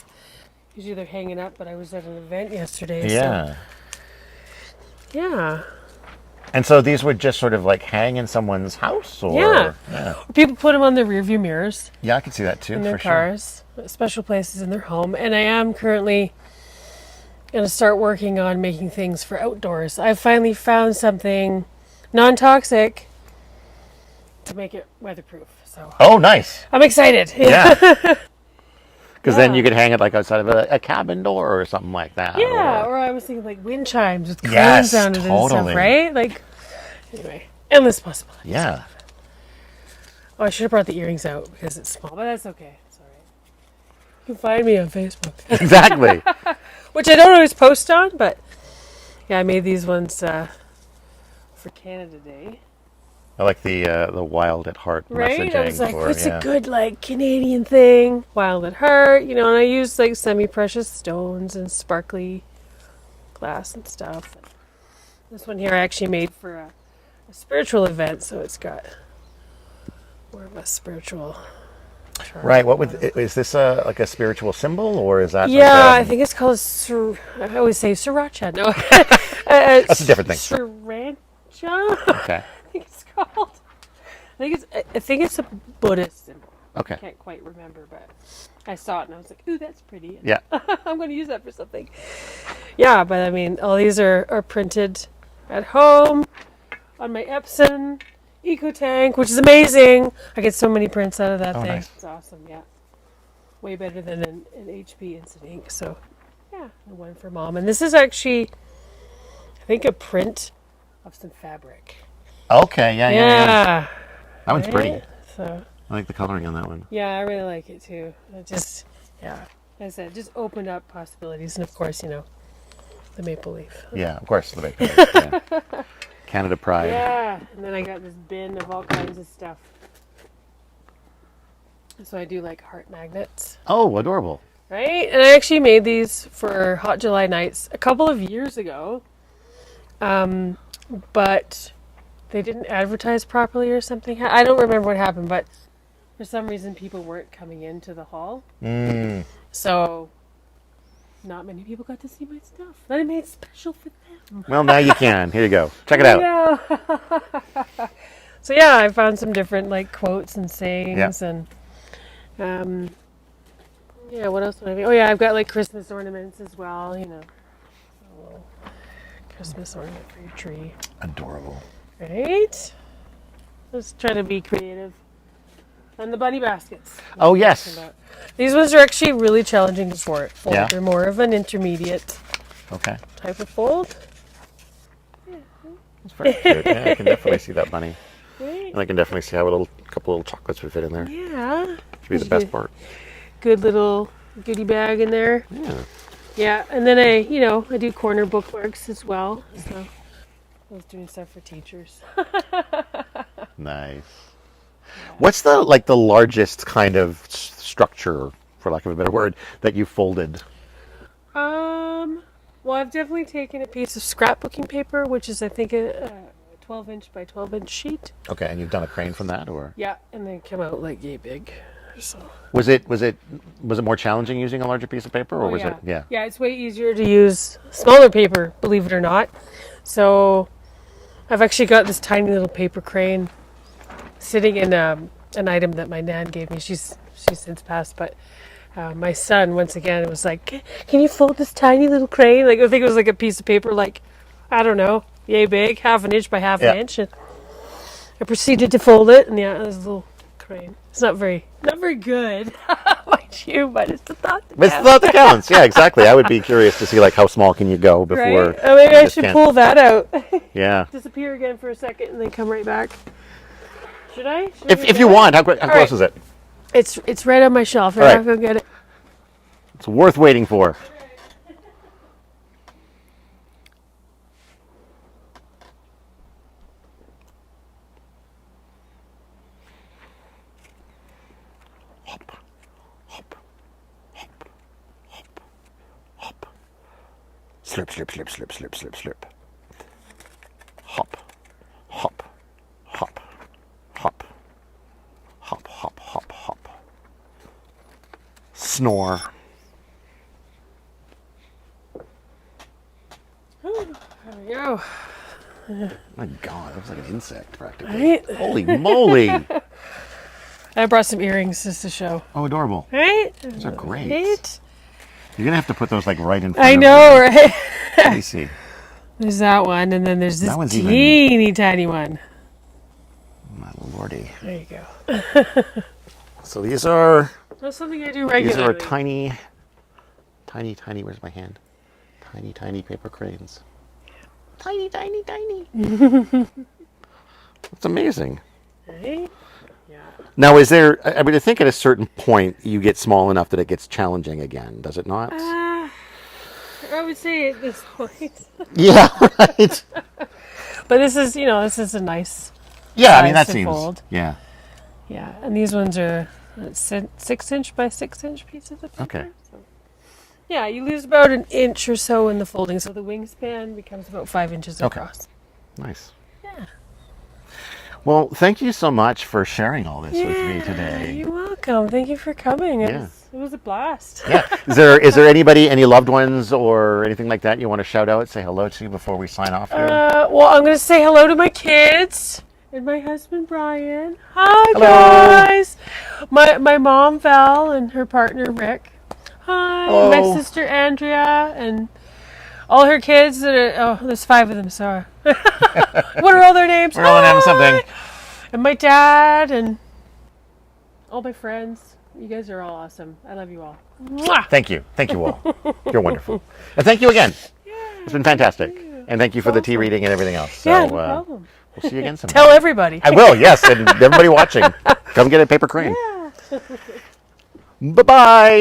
usually they're hanging up, but I was at an event yesterday. Yeah. So. Yeah. And so these would just sort of like hang in someone's house? Or? Yeah. People put them on their rearview mirrors. Yeah, I can see that too. In their cars, special places in their home. And I am currently going to start working on making things for outdoors. I've finally found something non-toxic to make it weatherproof. So Oh, nice. I'm excited. Yeah. Because then Yeah. you could hang it like outside of a cabin door or something like that. Yeah, Or, or I was thinking like wind chimes with cranes Yes, on it and totally. stuff, right? Like, anyway, endless possibilities. yeah. Oh, I should have brought the earrings out because it's small, but that's okay. It's all right. You can find me on Facebook, Exactly. which I don't always post on, but yeah, I made these ones for Canada Day. I like the wild at heart Right? messaging. I was like, what's yeah. a good like Canadian thing? Wild at heart, and I use like semi-precious stones and sparkly glass and stuff. This one here I actually made for a spiritual event, so it's got more of a spiritual charm. Right. Is this like a spiritual symbol, or is that? Yeah, like I think it's called I always say sriracha. No, That's a different thing. Sriracha. Okay. I think it's called. I think it's a Buddhist symbol. I Okay. can't quite remember, but I saw it and I was like, "Ooh, that's pretty." Yeah. I'm going to use that for something. Yeah, but I mean, all these are printed at home on my Epson Eco Tank, which is amazing. I get so many prints out of that Oh, thing. nice. It's awesome. Yeah, way better than an HP Instant Ink. So, yeah, and one for Mom. And this is actually, I think, a print of some fabric. Okay. Yeah. That one's right? pretty. So. I like the coloring on that one. Yeah, I really like it too. It just, yeah, like I said, just opened up possibilities, and of course, the maple leaf. Yeah, of course. The maple leaf, yeah. Canada Pride. Yeah, and then I got this bin of all kinds of stuff. So I do like heart magnets, Oh, adorable. right? And I actually made these for Hot July Nights a couple of years ago, but they didn't advertise properly or something. I don't remember what happened, but for some reason people weren't coming into the hall. So not many people got to see my stuff. But I made it special for them. Well, now you can. Here you go. Check it out. Yeah. So yeah, I found some different like quotes and sayings and yeah, what else would I make? Oh yeah, I've got like Christmas ornaments as well, a little Christmas ornament for your tree. Adorable. Right? Let's try to be creative. And the bunny baskets. Oh, yes. These ones are actually really challenging to fold. Yeah. They're more of an intermediate Okay. type of fold. It's very cute. Yeah, I can definitely see that bunny. Right? And I can definitely see how a couple little chocolates would fit in there. Yeah. Should be the best part. Good little goodie bag in there. Yeah. Yeah, and then I do corner bookmarks as well. So I was doing stuff for teachers. Nice. What's the largest kind of structure, for lack of a better word, that you folded? Well, I've definitely taken a piece of scrapbooking paper, which is I think a 12-inch by 12-inch sheet. Okay, and you've done a crane from that, or Yeah, and they come out like yay big. So. was it more challenging using a larger piece of paper, or was it? Yeah. Yeah, it's way easier to use smaller paper, believe it or not. So I've actually got this tiny little paper crane sitting in an item that my nan gave me. She's since passed, but my son, once again, was like, "Can you fold this tiny little crane?" Like I think it was like a piece of paper, like I don't know, yay big, half an inch by half an inch, and I proceeded to fold it. And yeah, it was a little crane. It's not very good, mind you, but it's the thought. That But it's the thought that counts. Yeah, exactly. I would be curious to see how small can you go before. Right? Oh, maybe you I just should can't- pull that out. Yeah. Disappear again for a second and then come right back. Should I? If you want, how close right. is it? It's right on my shelf. All right. I'll go get it. It's worth waiting for. Hop, hop, hop, hop, hop. Slip, slip, slip, slip, slip, slip, slip. Hop, hop, hop, hop, hop, hop, hop, hop. Snore. There we go. My God, that was like an insect practically. Right? Holy moly! I brought some earrings just to show. Oh, adorable. Right? Those are great. Right? You're gonna have to put those right in front I of know, right? Let me see. There's that one, and then there's this That one's even- teeny tiny one. My lordy. There you go. So these are That's something I do regularly. tiny, where's my hand? Tiny paper cranes. Tiny. That's amazing. Right? Yeah. Now, is there, I mean, I think at a certain point you get small enough that it gets challenging again, does it not? I would say at this point. Yeah, right. But this is a nice Yeah, I mean, size that to seems, fold. yeah. Yeah, and these ones are 6-inch by 6-inch pieces of paper. Okay. So, yeah, you lose about an inch or so in the folding, so the wingspan becomes about 5 inches Okay. across. Nice. Yeah. Well, thank you so much for sharing all this with me today. You're welcome. Thank you for coming. Yeah. It was a blast. Yeah. Is there anybody, any loved ones or anything like that you want to shout out, say hello to before we sign off here? Well, I'm going to say hello to my kids and my husband Brian. Hi, Hello. guys. My mom Val and her partner Rick. Hi. Hello. My sister Andrea and all her kids. There's 5 of them. Sorry. What are all their names? We're all names something. And my dad and all my friends. You guys are all awesome. I love you all. Mwah! Thank you. Thank you all. You're wonderful. And thank you again. It's been fantastic. And thank you for the tea reading and everything else. So, Yeah, no problem. we'll see you again sometime. Tell everybody. I will, yes. And everybody watching, come get a paper crane. Yeah. Bye-bye.